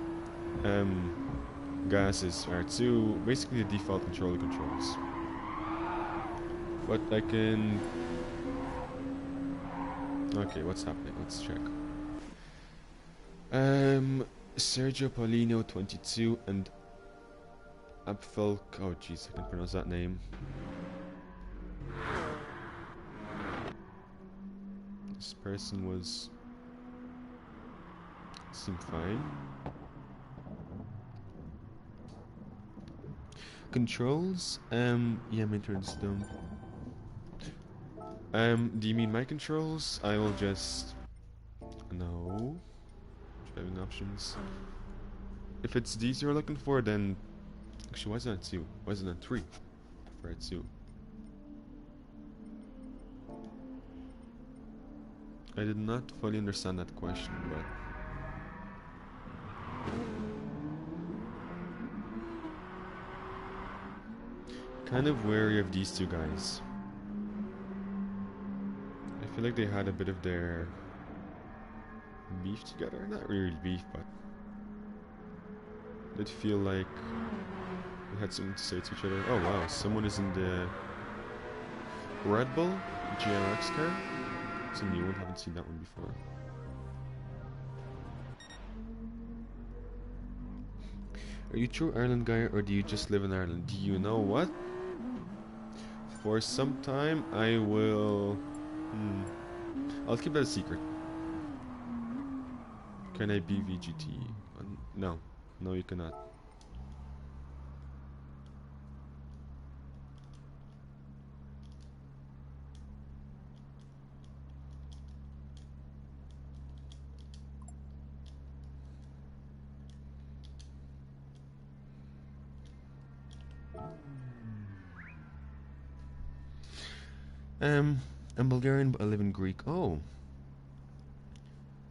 gas is R2, basically the default controller controls. But I can... Okay, what's happening? Let's check. Sergio Paulino 22 and Abfelk... Oh jeez, I can't pronounce that name. This person was... seemed fine. Controls? Yeah, my internet's dumb. Do you mean my controls? I will just... No. Driving options. If it's these you're looking for, then... Actually, why is it not 2? Why is it not 3? I prefer 2. I did not fully understand that question, but... Kind of wary of these two guys. I feel like they had a bit of their beef together. Not really beef, but did feel like they had something to say to each other. Oh wow, someone is in the Red Bull GRX car. It's a new one, haven't seen that one before. Are you a true Ireland guy or do you just live in Ireland? Do you know what? For some time I will... I'll keep that a secret. Can I be VGT? No. No, you cannot. I'm Bulgarian, but I live in Greek. Oh,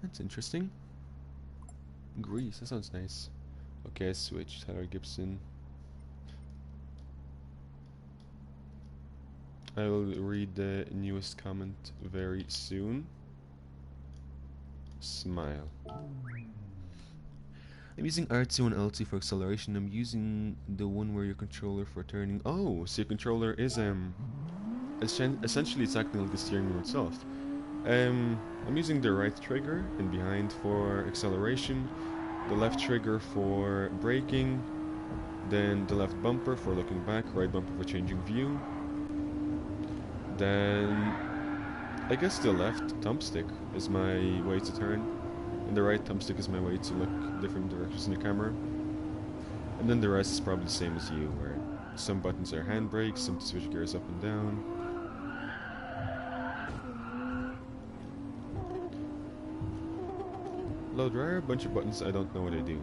that's interesting. Greece, that sounds nice. Okay, I switched. Tyler Gibson. I will read the newest comment very soon. Smile. I'm using R2 and L2 for acceleration. I'm using the one where your controller for turning. Oh, so your controller is essentially it's acting like the steering wheel itself. I'm using the right trigger and behind for acceleration, the left trigger for braking, then the left bumper for looking back, right bumper for changing view, then I guess the left thumbstick is my way to turn, and the right thumbstick is my way to look different directions in the camera. And then the rest is probably the same as you, where some buttons are handbrakes, some to switch gears up and down. Load rare, a bunch of buttons, I don't know what they do.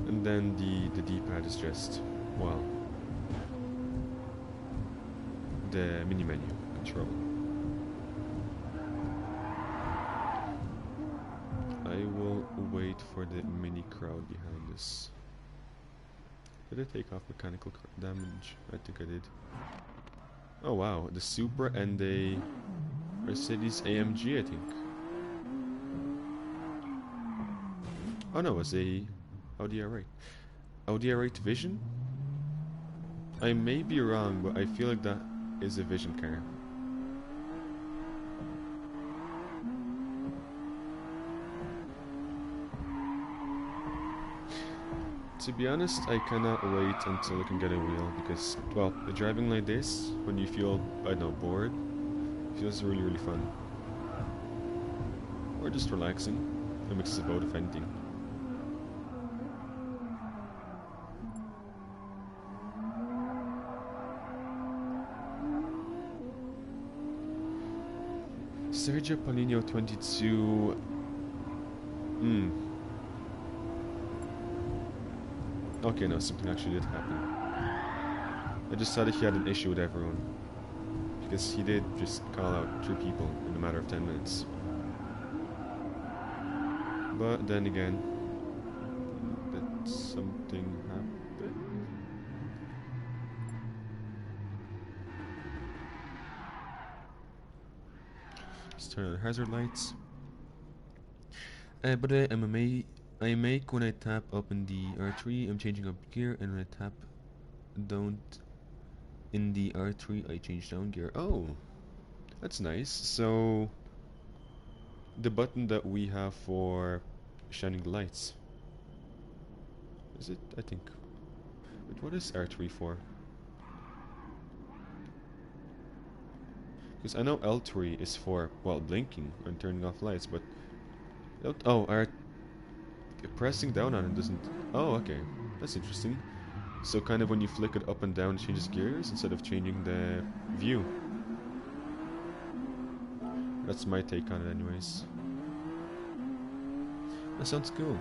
And then the D-pad is just, well, the mini menu control. I will wait for the mini crowd behind us. Did I take off mechanical damage? I think I did. Oh wow, the Supra and the Mercedes AMG, I think. Oh no, it was a Audi R8. Audi R8 Vision? I may be wrong, but I feel like that is a Vision car. To be honest, I cannot wait until I can get a wheel because, well, driving like this, when you feel, I don't know, bored, feels really, really fun. Or just relaxing. A mix of both, if anything. Sergio Paulinho 22. Okay, no, something actually did happen. I just thought he had an issue with everyone. Because he did just call out 3 people in a matter of 10 minutes. But then again, did something happen? Let's turn on the hazard lights. But I make when I tap up in the R3, I'm changing up gear, and when I tap down in the R3, I change down gear. Oh, that's nice. So, the button that we have for shining the lights. Is it? I think. But what is R3 for? Because I know L3 is for, well, blinking and turning off lights, but oh, pressing down on it doesn't... Oh, okay. That's interesting. So kind of when you flick it up and down, it changes gears instead of changing the view. That's my take on it anyways. That sounds cool.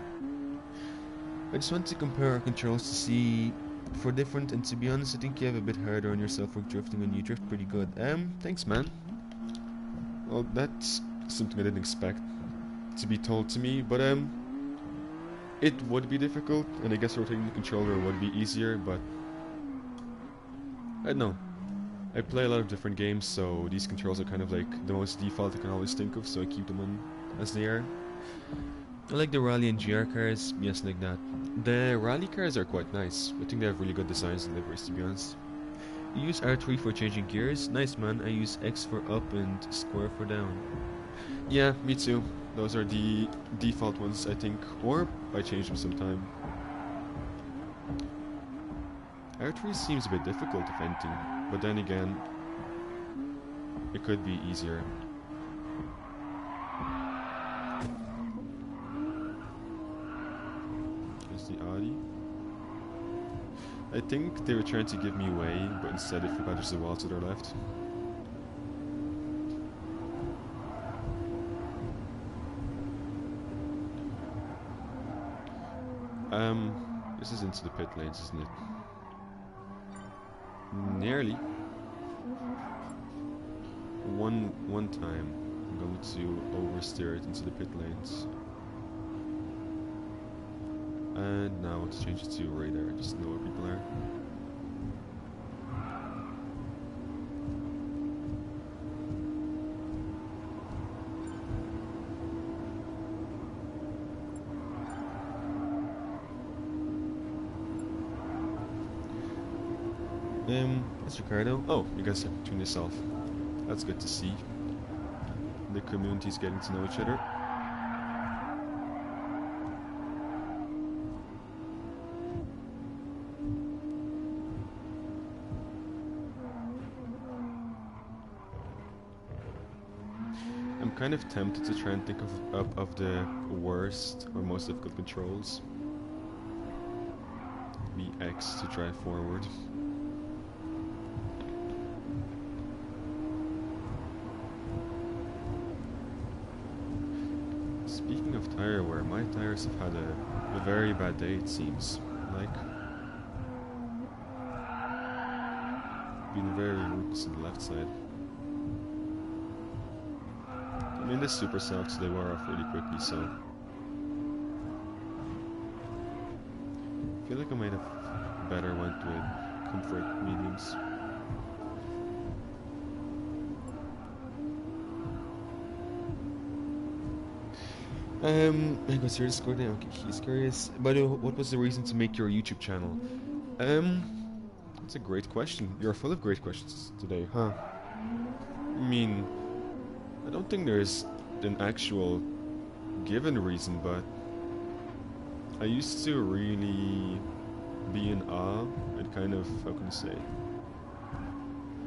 I just want to compare our controls to see if we're different, and to be honest, I think you have a bit harder on yourself for drifting, and you drift pretty good. Thanks, man. Well, that's something I didn't expect to be told to me, but it would be difficult, and I guess rotating the controller would be easier, but I don't know. I play a lot of different games, so these controls are kind of like the most default I can always think of, so I keep them on as they are. I like the rally and GR cars, yes, like that. The rally cars are quite nice. I think they have really good designs and liveries, to be honest. You use R3 for changing gears? Nice, man. I use X for up and square for down. Yeah, me too. Those are the default ones, I think, or I change them sometime. R3 seems a bit difficult, if anything, but then again, it could be easier. There's the Audi. I think they were trying to give me away, but instead they forgot there's a wall to their left. This is into the pit lanes, isn't it? Nearly. One time, I'm going to oversteer it into the pit lanes. And now I want to change it to radar, just know where people are. It's Ricardo. Oh, you guys have tuned this off. That's good to see. The community's getting to know each other. I'm kind of tempted to try and think of the worst or most difficult controls. Be X to drive forward. Speaking of tire wear, my tires have had a very bad day, it seems. Like, been very rootless on the left side. I mean, this super softs, they wear off really quickly, so I feel like I might have better went with comfort mediums. I got your Discord now. Okay, he's curious. By the way, what was the reason to make your YouTube channel? That's a great question. You're full of great questions today, huh? I mean, I don't think there's an actual given reason, but I used to really be in awe and kind of, how can I say?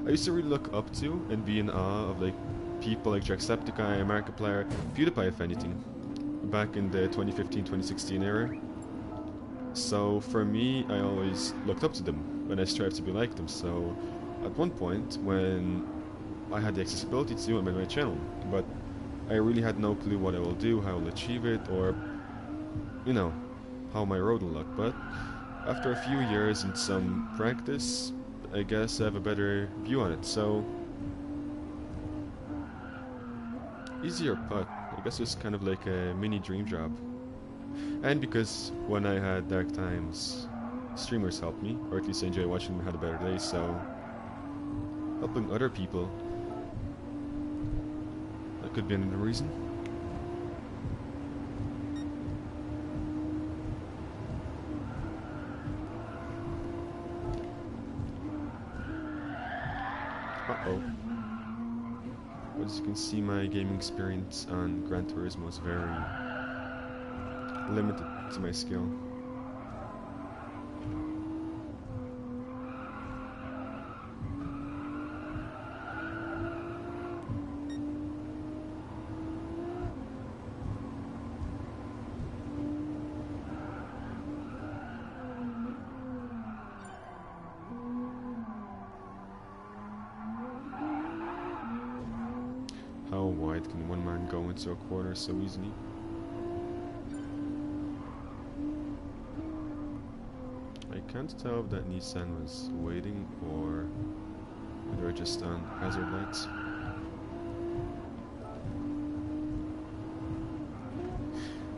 I used to really look up to and be in awe of like people like Jacksepticeye, Markiplier, PewDiePie, if anything, back in the 2015-2016 era. So for me, I always looked up to them and I strived to be like them. So at one point, when I had the accessibility to, I made my channel, but I really had no clue what I will do, how I will achieve it, or, you know, how my road will look. But after a few years and some practice, I guess I have a better view on it. So, easier putt. I guess it's kind of like a mini dream job. And because when I had dark times, streamers helped me, or at least I enjoy watching them have a better day, so helping other people, that could be another reason. Uh-oh. As you can see, my gaming experience on Gran Turismo is very limited to my skill. How wide can one man go into a corner so easily? I can't tell if that Nissan was waiting or they were just on hazard lights.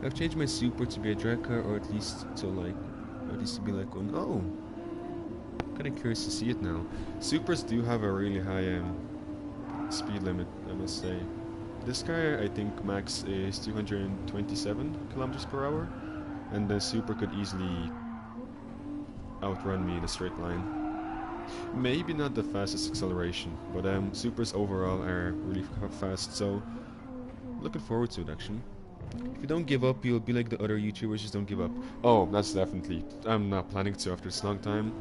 I've changed my Super to be a drag car, or at least to be like one. Oh, kind of curious to see it now. Supers do have a really high speed limit, I must say. This car, I think max is 227 kilometers per hour, and the Super could easily outrun me in a straight line. Maybe not the fastest acceleration, but Supers overall are really fast, so looking forward to it actually. If you don't give up, you'll be like the other YouTubers, just don't give up. Oh, that's definitely. I'm not planning to after this long time.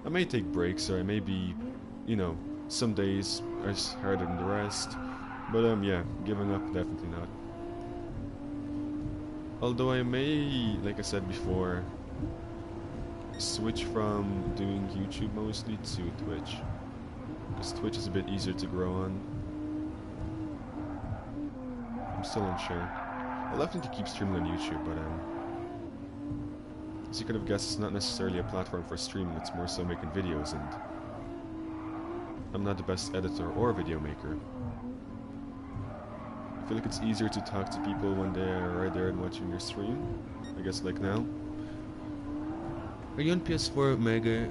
I may take breaks, or I may be, you know, some days are harder than the rest. But yeah, giving up, definitely not. Although I may, like I said before, switch from doing YouTube mostly to Twitch, because Twitch is a bit easier to grow on. I'm still unsure. I'll definitely keep streaming on YouTube, but as you could have guessed, it's not necessarily a platform for streaming, it's more so making videos, and I'm not the best editor or video maker. I feel like it's easier to talk to people when they are right there and watching your stream, I guess like now. Are you on PS4, Mega?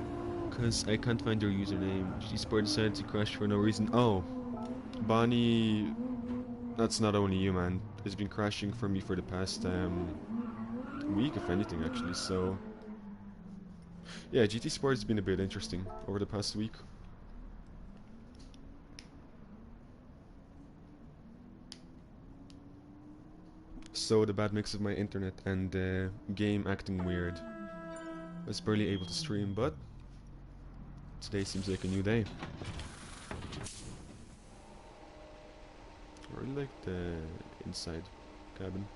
Because I can't find your username. GT Sport decided to crash for no reason. Oh, Bonnie, that's not only you, man. It's been crashing for me for the past week, if anything, actually. So yeah, GT Sport has been a bit interesting over the past week. So the bad mix of my internet and game acting weird. I was barely able to stream, but today seems like a new day. I really like the inside cabin.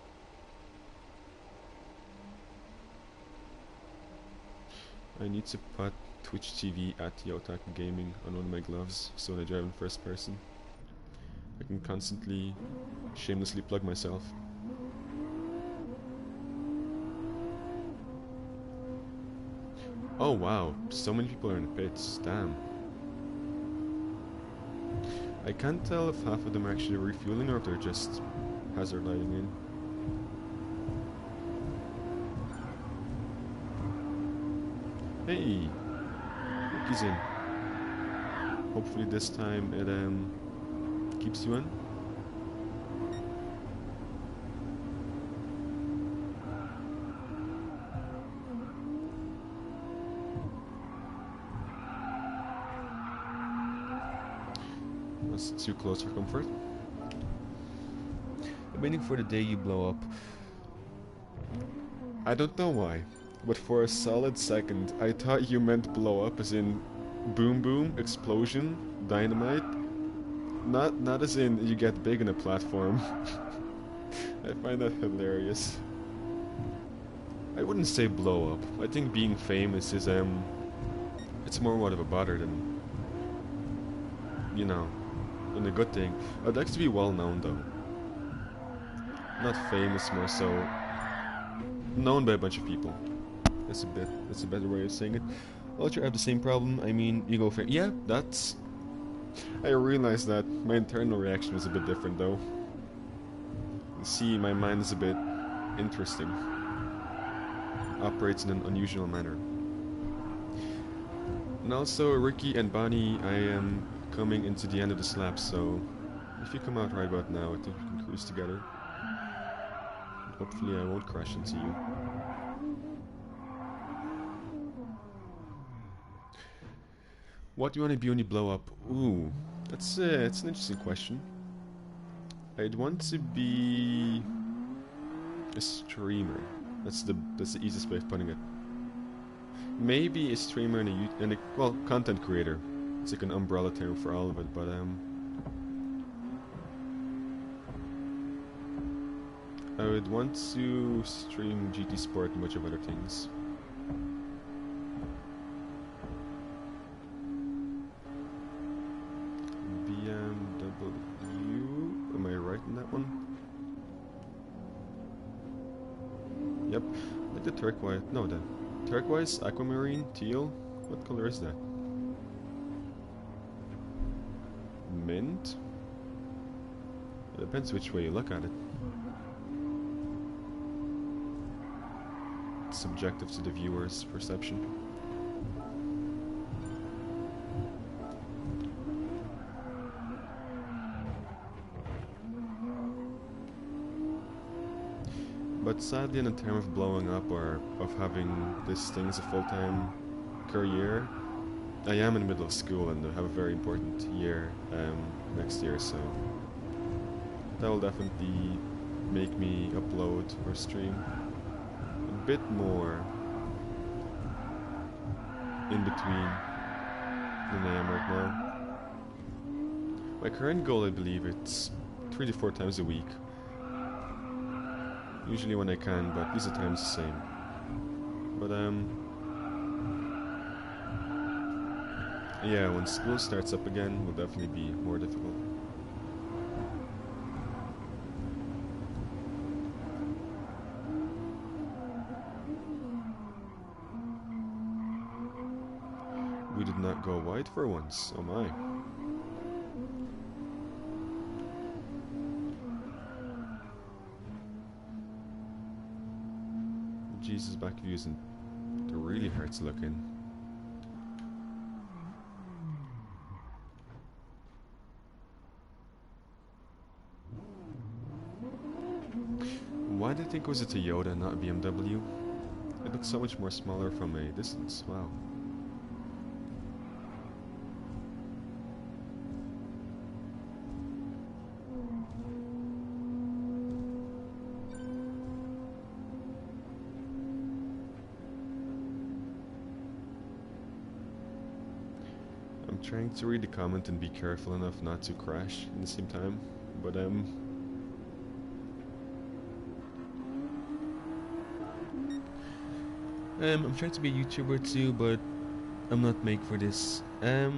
I need to put Twitch TV at Yotaku Gaming on one of my gloves, so when I drive in first person, I can constantly shamelessly plug myself. Oh wow, so many people are in the pits, damn. I can't tell if half of them are actually refueling or if they're just hazard lighting in. Hey! Ricky's in. Hopefully this time it keeps you in. That's too close for comfort. I'm waiting for the day you blow up. I don't know why, but for a solid second I thought you meant blow up as in boom boom, explosion, dynamite. Not as in you get big in a platform. I find that hilarious. I wouldn't say blow up. I think being famous is it's more what of a bother than, you know, and a good thing. I'd like to be well known though. Not famous, more so known by a bunch of people. That's a better way of saying it. Ultra have the same problem. I mean, you go for yeah, that's. I realized that my internal reaction was a bit different though. You see, my mind is a bit interesting. Operates in an unusual manner. And also, Ricky and Bonnie, I am coming into the end of this lap, so if you come out right about now, I think we can cruise together. Hopefully I won't crash into you. What do you want to be when you blow up? Ooh, it's an interesting question. I'd want to be a streamer. That's the easiest way of putting it. Maybe a streamer and a well, content creator. It's like an umbrella term for all of it, but I would want to stream GT Sport and a bunch of other things. BMW, am I right in that one? Yep, like the turquoise, no, the turquoise, aquamarine, teal, what color is that? Mint? It depends which way you look at it. It's subjective to the viewer's perception. But sadly, in the term of blowing up or of having this thing as a full-time career, I am in the middle of school and I have a very important year next year, so that will definitely make me upload or stream a bit more in between than I am right now. My current goal, I believe, it's 3 to 4 times a week. Usually when I can, but these are times the same. But Yeah, when school starts up again, will definitely be more difficult. We did not go wide for once, oh my. Jesus, back view isn't. It really hurts looking. Why did I think it was a Toyota and not a BMW? It looks so much more smaller from a distance, wow. I'm trying to read the comment and be careful enough not to crash at the same time, but I'm trying to be a YouTuber too, but I'm not made for this. To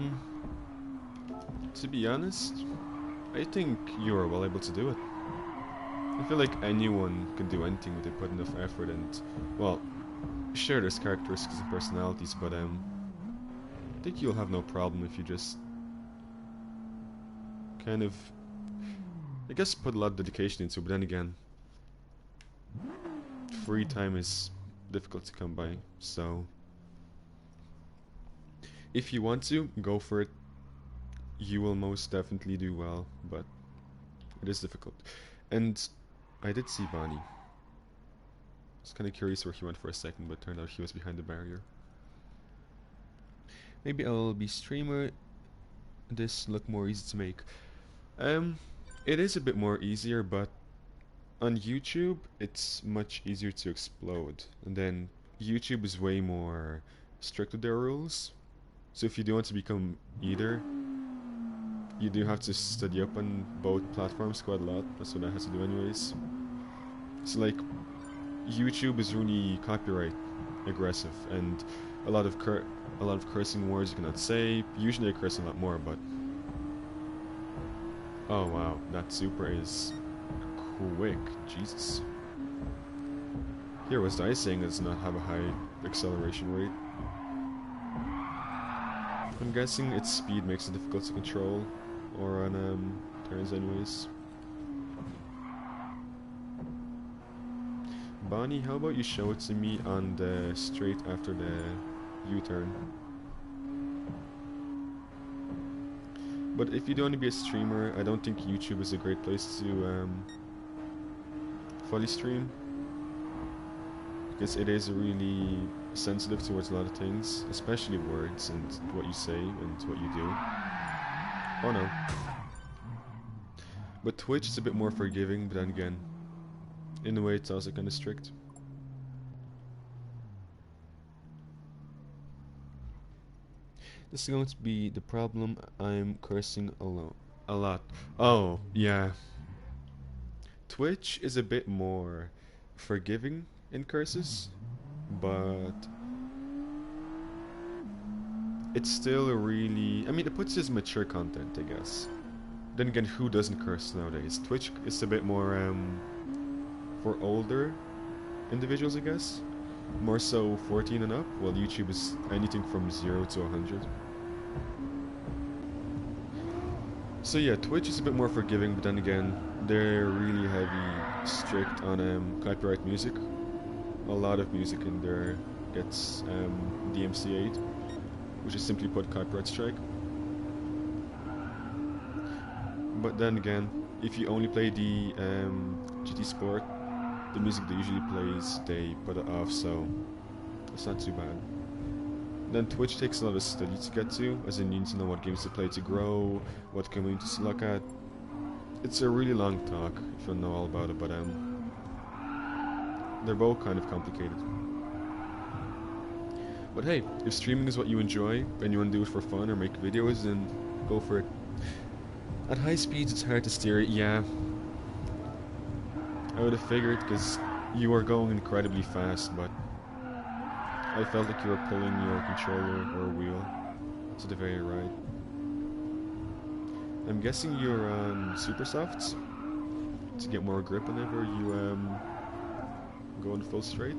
be honest, I think you are well able to do it. I feel like anyone can do anything if they put enough effort and, well, sure there's characteristics and personalities, but I think you'll have no problem if you just kind of, I guess, put a lot of dedication into it, but then again, free time is difficult to come by, so if you want to, go for it. You will most definitely do well, but it is difficult. And I did see Bonnie. I was kind of curious where he went for a second, but turned out he was behind the barrier. Maybe I'll be streamer. This look more easy to make. It is a bit more easier, but on YouTube it's much easier to explode. And then YouTube is way more strict with their rules. So if you do want to become either, you do have to study up on both platforms quite a lot. That's what I have to do anyways. So like, YouTube is really copyright aggressive, and a lot of cursing words you cannot say. Usually I curse a lot more, but oh wow, that super is quick. Jesus. Here was I saying it does not have a high acceleration rate. I'm guessing its speed makes it difficult to control, or on turns anyways. Bonnie, how about you show it to me on the straight after the U-turn? But if you don't want to be a streamer, I don't think YouTube is a great place to fully stream, because it is really sensitive towards a lot of things, especially words and what you say and what you do. Oh no. But Twitch is a bit more forgiving, but then again, in a way it's also kind of strict. This is going to be the problem. I'm cursing a lot. Oh, yeah. Twitch is a bit more forgiving in curses, but it's still really, I mean, it puts as mature content, I guess. Then again, who doesn't curse nowadays? Twitch is a bit more for older individuals, I guess. More so 14 and up, while YouTube is anything from 0 to 100. So yeah, Twitch is a bit more forgiving, but then again, they're really heavy, strict on copyright music. A lot of music in there gets DMCA'd, which is simply put copyright strike. But then again, if you only play the GT Sport, the music that usually plays, they put it off, so it's not too bad. Then Twitch takes a lot of study to get to, as in you need to know what games to play to grow, what communities to look at. It's a really long talk if you know all about it, but they're both kind of complicated. But hey, if streaming is what you enjoy and you want to do it for fun or make videos, then go for it. At high speeds it's hard to steer it, yeah. I would have figured, because you are going incredibly fast, but I felt like you were pulling your controller or wheel. To the very right. I'm guessing you're on super softs to get more grip whenever you go on full straight.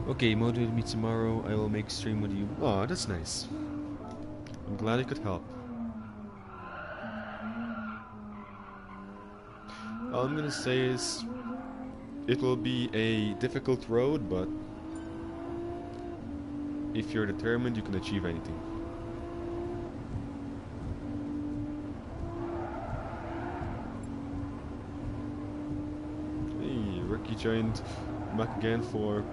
Okay, motivate me tomorrow. I will make stream with you. Aw, that's nice. I'm glad I could help. All I'm gonna say is it will be a difficult road, but if you're determined, you can achieve anything. Hey, Ricky joined back again for...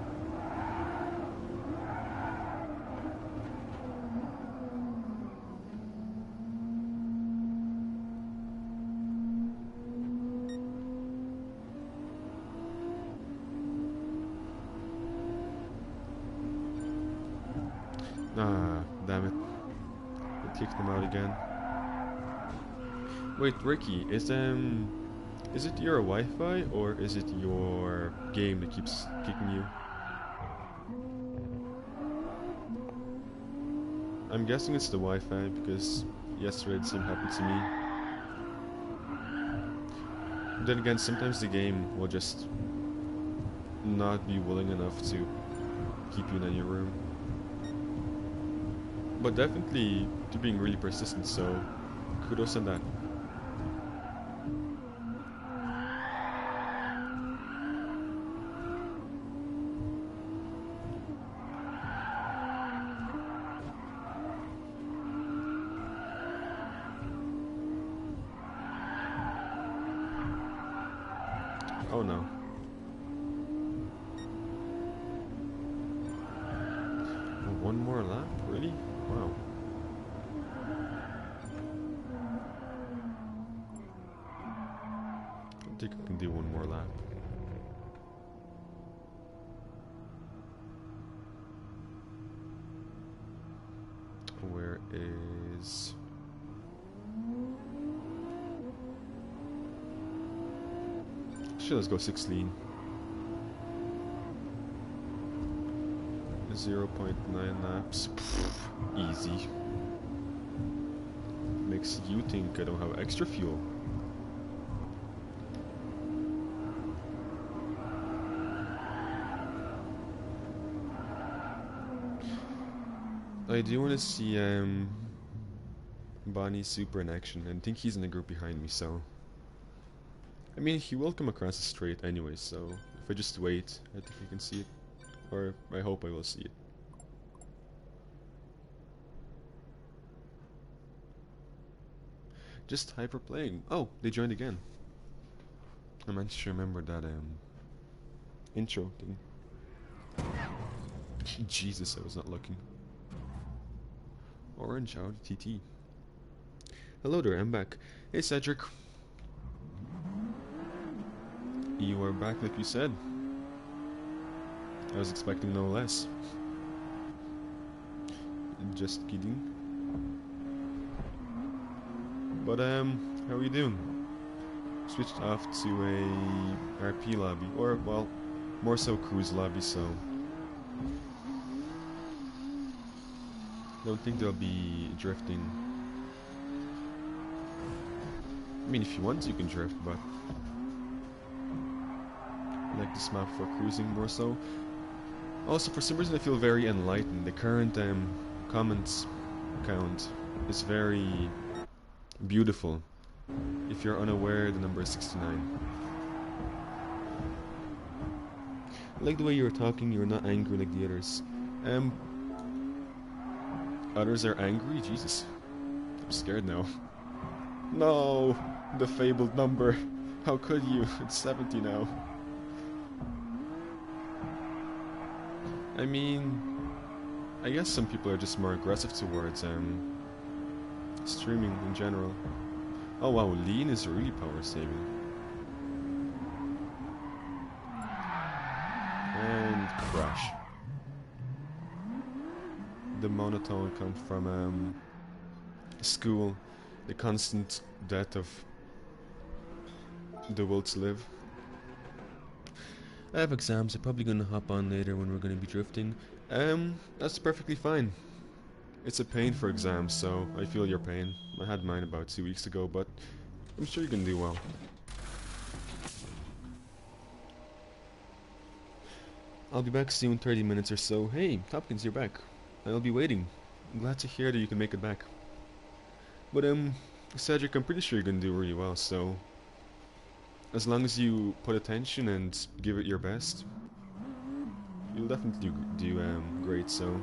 Ah, damn it. It kicked them out again. Wait, Ricky, is it your Wi-Fi or is it your game that keeps kicking you? I'm guessing it's the Wi-Fi because yesterday the same happened to me. Then again, sometimes the game will just not be willing enough to keep you in your room. But definitely to being really persistent, so kudos on that. Oh no. One more lap? Really? Wow. I think I can do one more lap. Where is... Sure, let's go 16. 0.9 laps. Pfft, easy. Makes you think I don't have extra fuel. I do want to see Bonnie Super in action, and I think he's in the group behind me, so... I mean, he will come across the straight anyway, so if I just wait, I think I can see it. Or I hope I will see it. Just hyper playing. Oh, they joined again. I managed to remember that intro thing. Jesus, I was not looking. Orange out TT. Hello there, I'm back. Hey Cedric. You are back like you said. I was expecting no less. Just kidding. But how are you doing? Switched off to a RP lobby, or well, more so cruise lobby, so don't think there'll be drifting. I mean, if you want, you can drift, but I like this map for cruising more so. Also, for some reason, I feel very enlightened. The current comments count is very beautiful. If you're unaware, the number is 69. I like the way you're talking. You're not angry like the others. Others are angry? Jesus. I'm scared now. No! The fabled number. How could you? It's 70 now. I mean, I guess some people are just more aggressive towards streaming in general. Oh wow, lean is really power saving. And crash. The monotone comes from school, the constant death of the will to live. I have exams. I'm probably gonna hop on later when we're gonna be drifting. That's perfectly fine. It's a pain for exams, so I feel your pain. I had mine about 2 weeks ago, but I'm sure you can do well. I'll be back soon, 30 minutes or so. Hey, Hopkins, you're back. I'll be waiting. I'm glad to hear that you can make it back. But, Cedric, I'm pretty sure you're gonna do really well, so as long as you put attention and give it your best, you'll definitely do great, so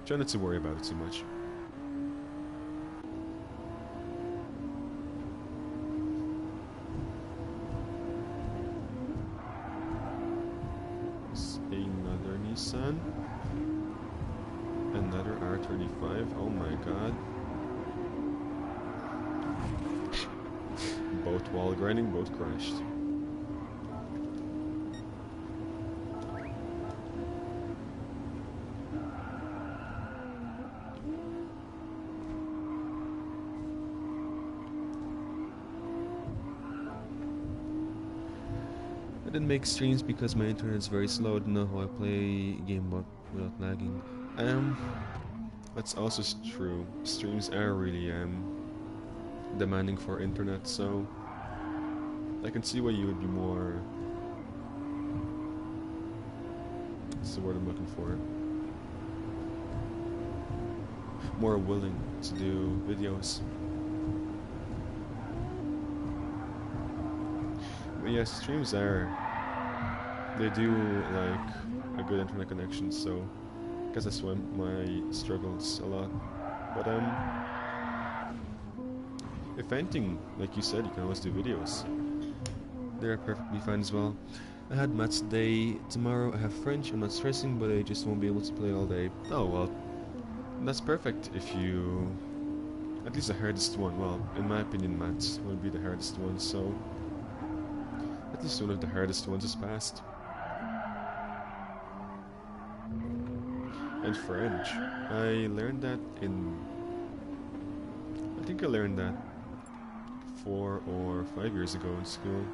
try not to worry about it too much. Another Nissan. Another R35. Oh my god. Both while grinding, both crashed. I didn't make streams because my internet is very slow. I don't know how I play a game without lagging. That's also true. Streams are really demanding for internet, so I can see why you would be more. What's the word I'm looking for? More willing to do videos. But yes, streams they do like a good internet connection, so I guess that's why my struggles a lot. But if anything, like you said, you can always do videos. They're perfectly fine as well. I had maths today. Tomorrow I have French. I'm not stressing, but I just won't be able to play all day. Oh well, that's perfect if you. At least the hardest one. Well, in my opinion, maths will be the hardest one, so at least one of the hardest ones is passed. And French, I learned that I think I learned that 4 or 5 years ago in school.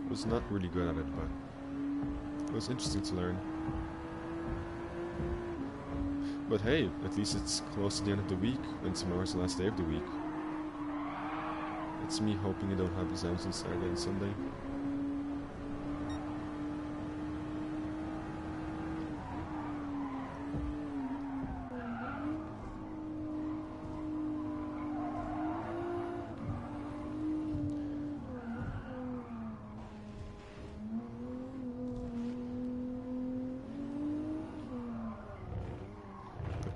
I was not really good at it, but it was interesting to learn. But hey, at least it's close to the end of the week, and tomorrow's the last day of the week. It's me hoping I don't have exams on Saturday and Sunday.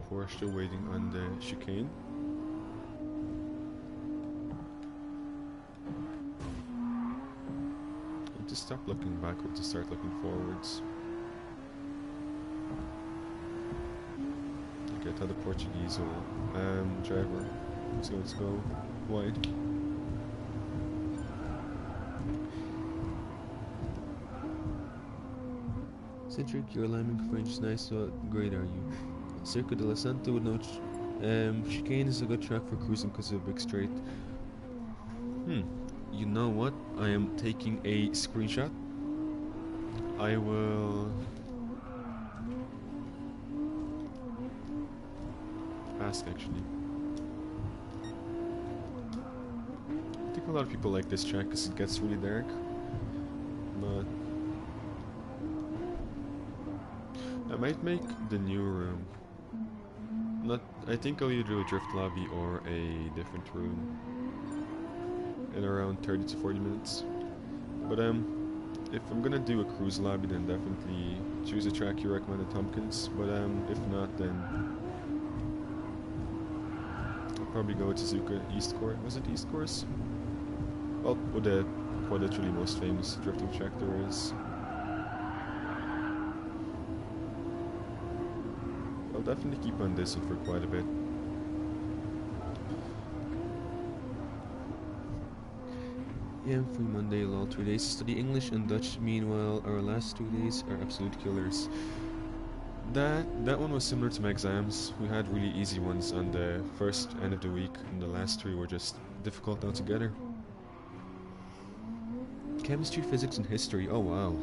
We're still waiting on the chicane. And to stop looking backward to start looking forwards. Okay, I thought the Portuguese driver was going to go wide. Cedric, your alignment French is nice, so great are you? Circuit de la Santa with no chicane is a good track for cruising because of a big straight. You know what? I am taking a screenshot. I will ask actually. I think a lot of people like this track because it gets really dark, but I might make the new room. I think I'll either do a drift lobby or a different room in around 30 to 40 minutes. But if I'm gonna do a cruise lobby, then definitely choose a track you recommended, Tompkins. But if not, then I'll probably go with Suzuka East Course. Was it East Course? Well, with the literally most famous drifting track there is. I'll definitely keep on this one for quite a bit. Yeah, I'm free Monday, lol. 3 days to study English and Dutch. Meanwhile, our last 2 days are absolute killers. That one was similar to my exams. We had really easy ones on the first end of the week, and the last 3 were just difficult altogether. Chemistry, physics, and history. Oh wow.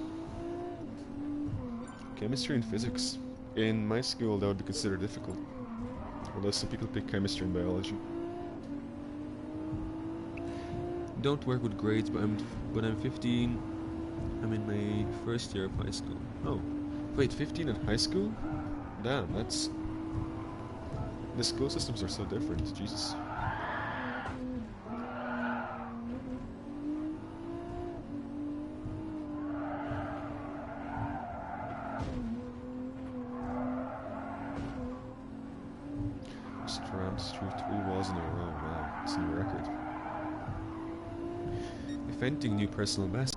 Chemistry and physics. In my school, that would be considered difficult. Although some people pick chemistry and biology. Don't work with grades, but I'm 15. I'm in my first year of high school. Oh, wait, 15 in high school? Damn, that's... The school systems are so different, Jesus. Just ramps through 3 walls in a row, wow, it's a new record. Inventing new personal best.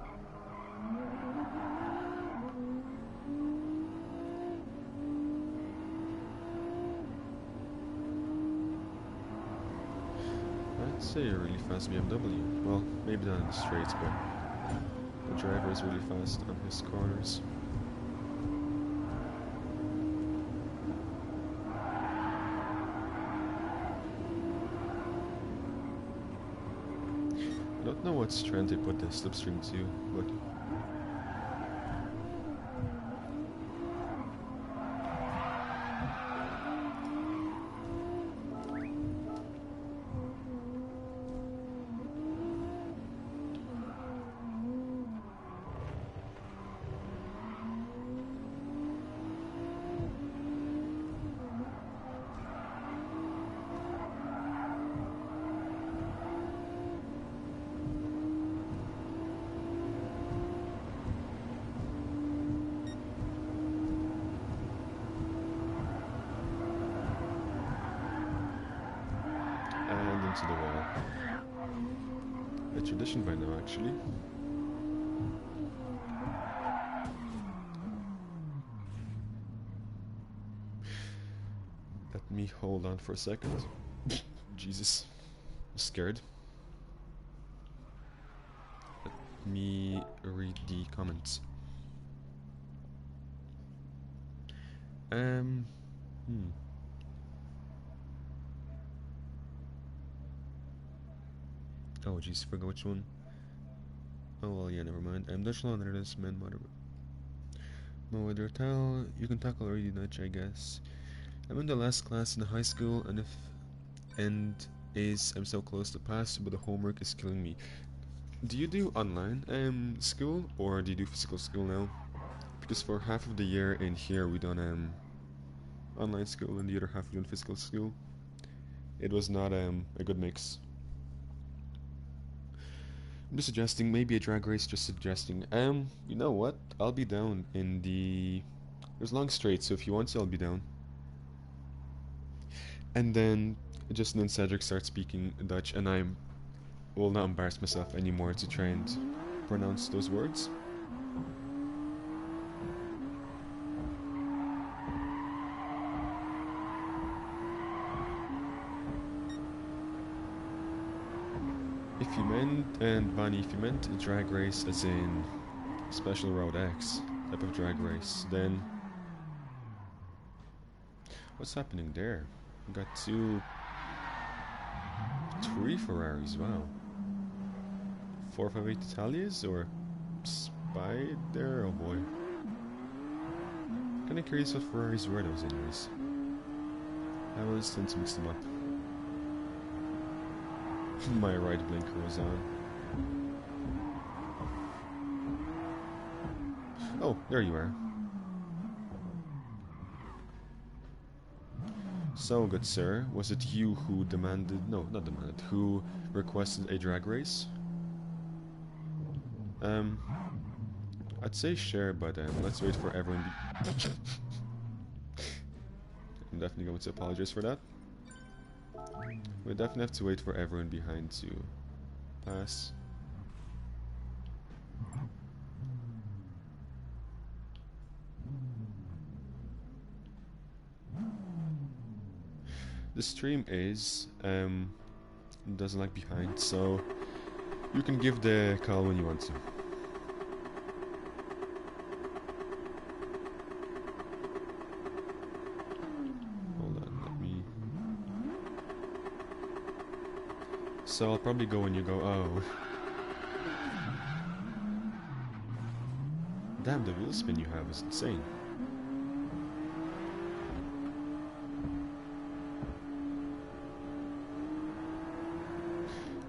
I'd say a really fast BMW. Well, maybe not in the straights, but the driver is really fast on his corners. I don't know what strand they put the slipstream to, but... into the wall. A tradition by now, actually. Let me hold on for a second. Jesus. I'm scared. Let me read the comments. Oh jeez, forgot which one. Oh well, yeah, never mind. I'm Dutch law, Netherlands, man, mother tell. You can talk already, Dutch, I guess. I'm in the last class in high school, and I'm so close to pass, but the homework is killing me. Do you do online school, or do you do physical school now? Because for half of the year in here we done online school, and the other half we done physical school. It was not a good mix. I'm just suggesting maybe a drag race. Just suggesting. You know what? I'll be down in the. There's long straight, so if you want to, I'll be down. And then Cedric starts speaking Dutch, and I will not embarrass myself anymore to try and pronounce those words. If you meant, and Bunny, if you meant a drag race as in Special Road X type of drag race, then what's happening there? We got 3 Ferraris, wow. 458 Italias or Spider? Oh boy. Kinda curious what Ferraris were those anyways. I was since mixed them up. My right blinker was on. Oh, there you are. So, good sir, was it you who demanded... No, not demanded. Who requested a drag race? I'd say share, but let's wait for everyone... I'm definitely going to apologize for that. We definitely have to wait for everyone behind to pass. The stream is doesn't like behind, so you can give the call when you want to. So I'll probably go when you go, oh. Damn, the wheel spin you have is insane.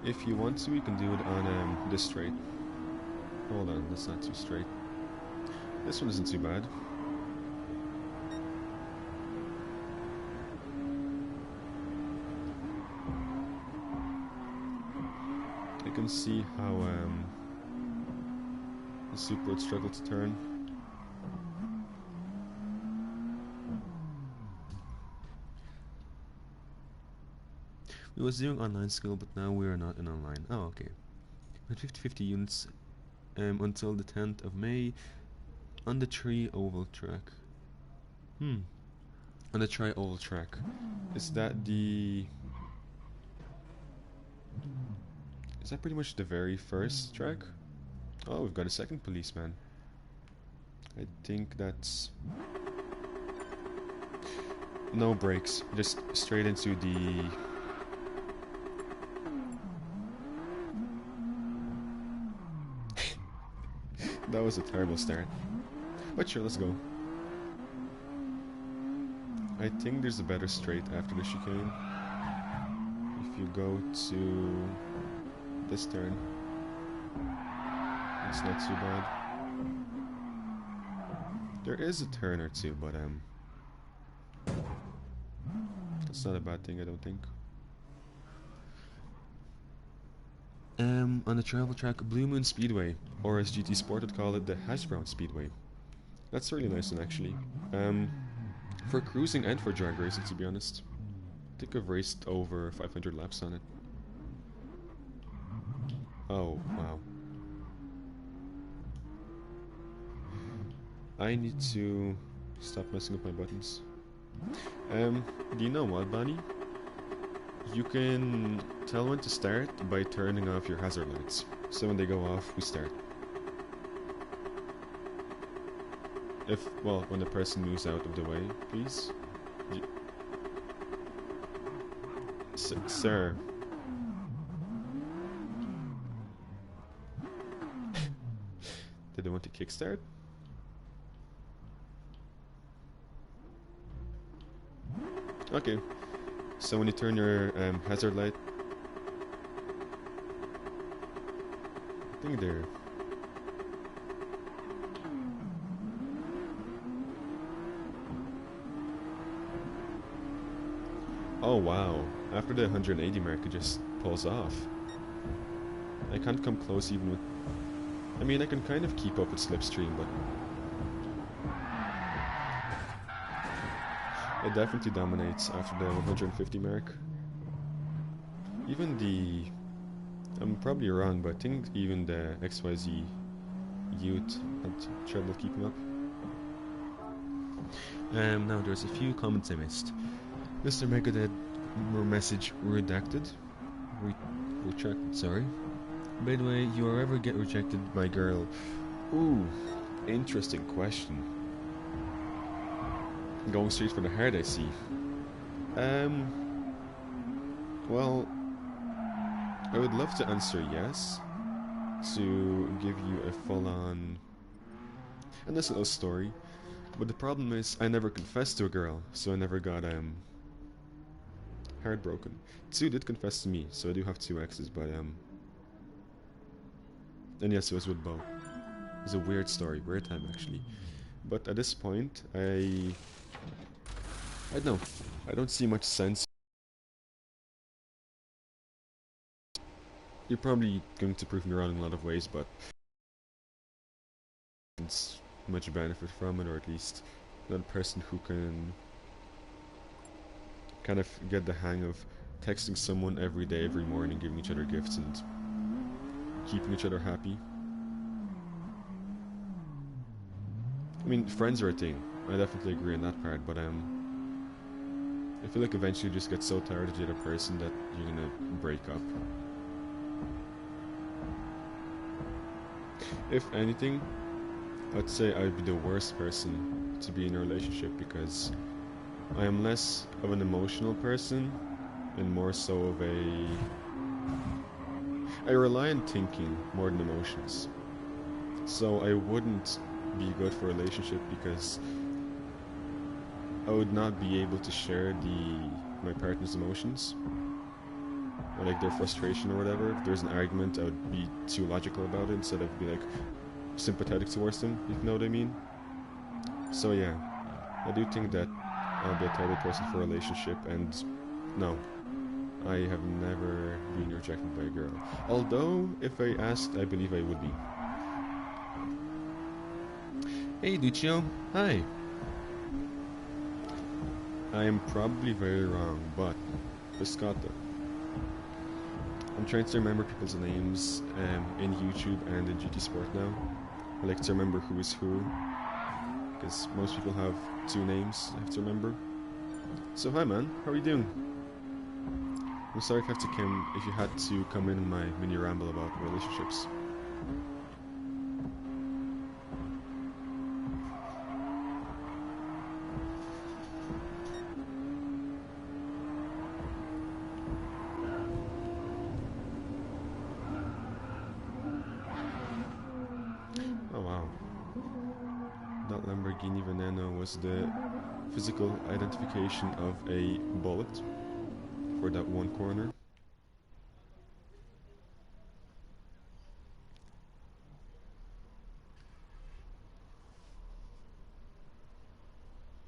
If you want to, you can do it on this straight. Hold on, that's not too straight. This one isn't too bad. You can see how the Super would struggle to turn. We was doing online skill, but now we are not in online. Oh, okay. With 50-50 units until the 10th of May on the tri-oval track. On the tri-oval track. Is that the... Is that pretty much the very first track? Oh, we've got a second policeman. I think that's... No brakes, just straight into the... That was a terrible start. But sure, let's go. I think there's a better straight after the chicane. If you go to this turn, it's not too bad. There is a turn or two, but that's not a bad thing, I don't think. On the travel track, Blue Moon Speedway, or as GT Sport would call it, the Hash Brown Speedway. That's a really nice one, actually. For cruising and for drag racing, to be honest. I think I've raced over 500 laps on it. Oh, wow. I need to stop messing up my buttons. Do you know what, Bonnie? You can tell when to start by turning off your hazard lights. So when they go off, we start. Well, when the person moves out of the way, please. Sir. Did they want to kickstart? Okay. So when you turn your hazard light, I think they're... Oh wow, after the 180 mark it just pulls off. I can't come close even with... I mean, I can kind of keep up with slipstream, but... It definitely dominates after the 150 mark. Even the... I'm probably wrong, but I think even the XYZ Ute had trouble keeping up. Now there's a few comments I missed. Mr. Megadeth message redacted. Retracted, sorry. By the way, you ever get rejected by girl? Ooh, interesting question. Going straight for the heart, I see. Well, I would love to answer yes, to give you a full-on and this little story, but the problem is I never confessed to a girl, so I never got heartbroken. 2 did confess to me, so I do have 2 exes, but and yes, it was with Bo. It was a weird story, weird time actually. But at this point, I don't know. I don't see much sense. You're probably going to prove me wrong in a lot of ways, but it's much benefit from it, or at least not a person who can kind of get the hang of texting someone every day, every morning, giving each other gifts and keeping each other happy. I mean, friends are a thing. I definitely agree on that part, but I feel like eventually you just get so tired of the other person that you're gonna break up. If anything, I'd say I'd be the worst person to be in a relationship because I am less of an emotional person and more so of I rely on thinking more than emotions. So I wouldn't be good for a relationship because I would not be able to share my partner's emotions or like their frustration or whatever. If there's an argument, I would be too logical about it instead of be like sympathetic towards them, if you know what I mean. So yeah, I do think that I'll be a target person for a relationship, and no, I have never been rejected by a girl. Although, if I asked, I believe I would be. Hey Duccio, hi! I am probably very wrong, but Piscata. I'm trying to remember people's names in YouTube and in GT Sport now. I like to remember who is who, because most people have two names I have to remember. So hi man, how are you doing? I'm sorry if you had to come in my mini ramble about relationships. Oh wow. That Lamborghini Veneno was the physical identification of a bullet for that one corner.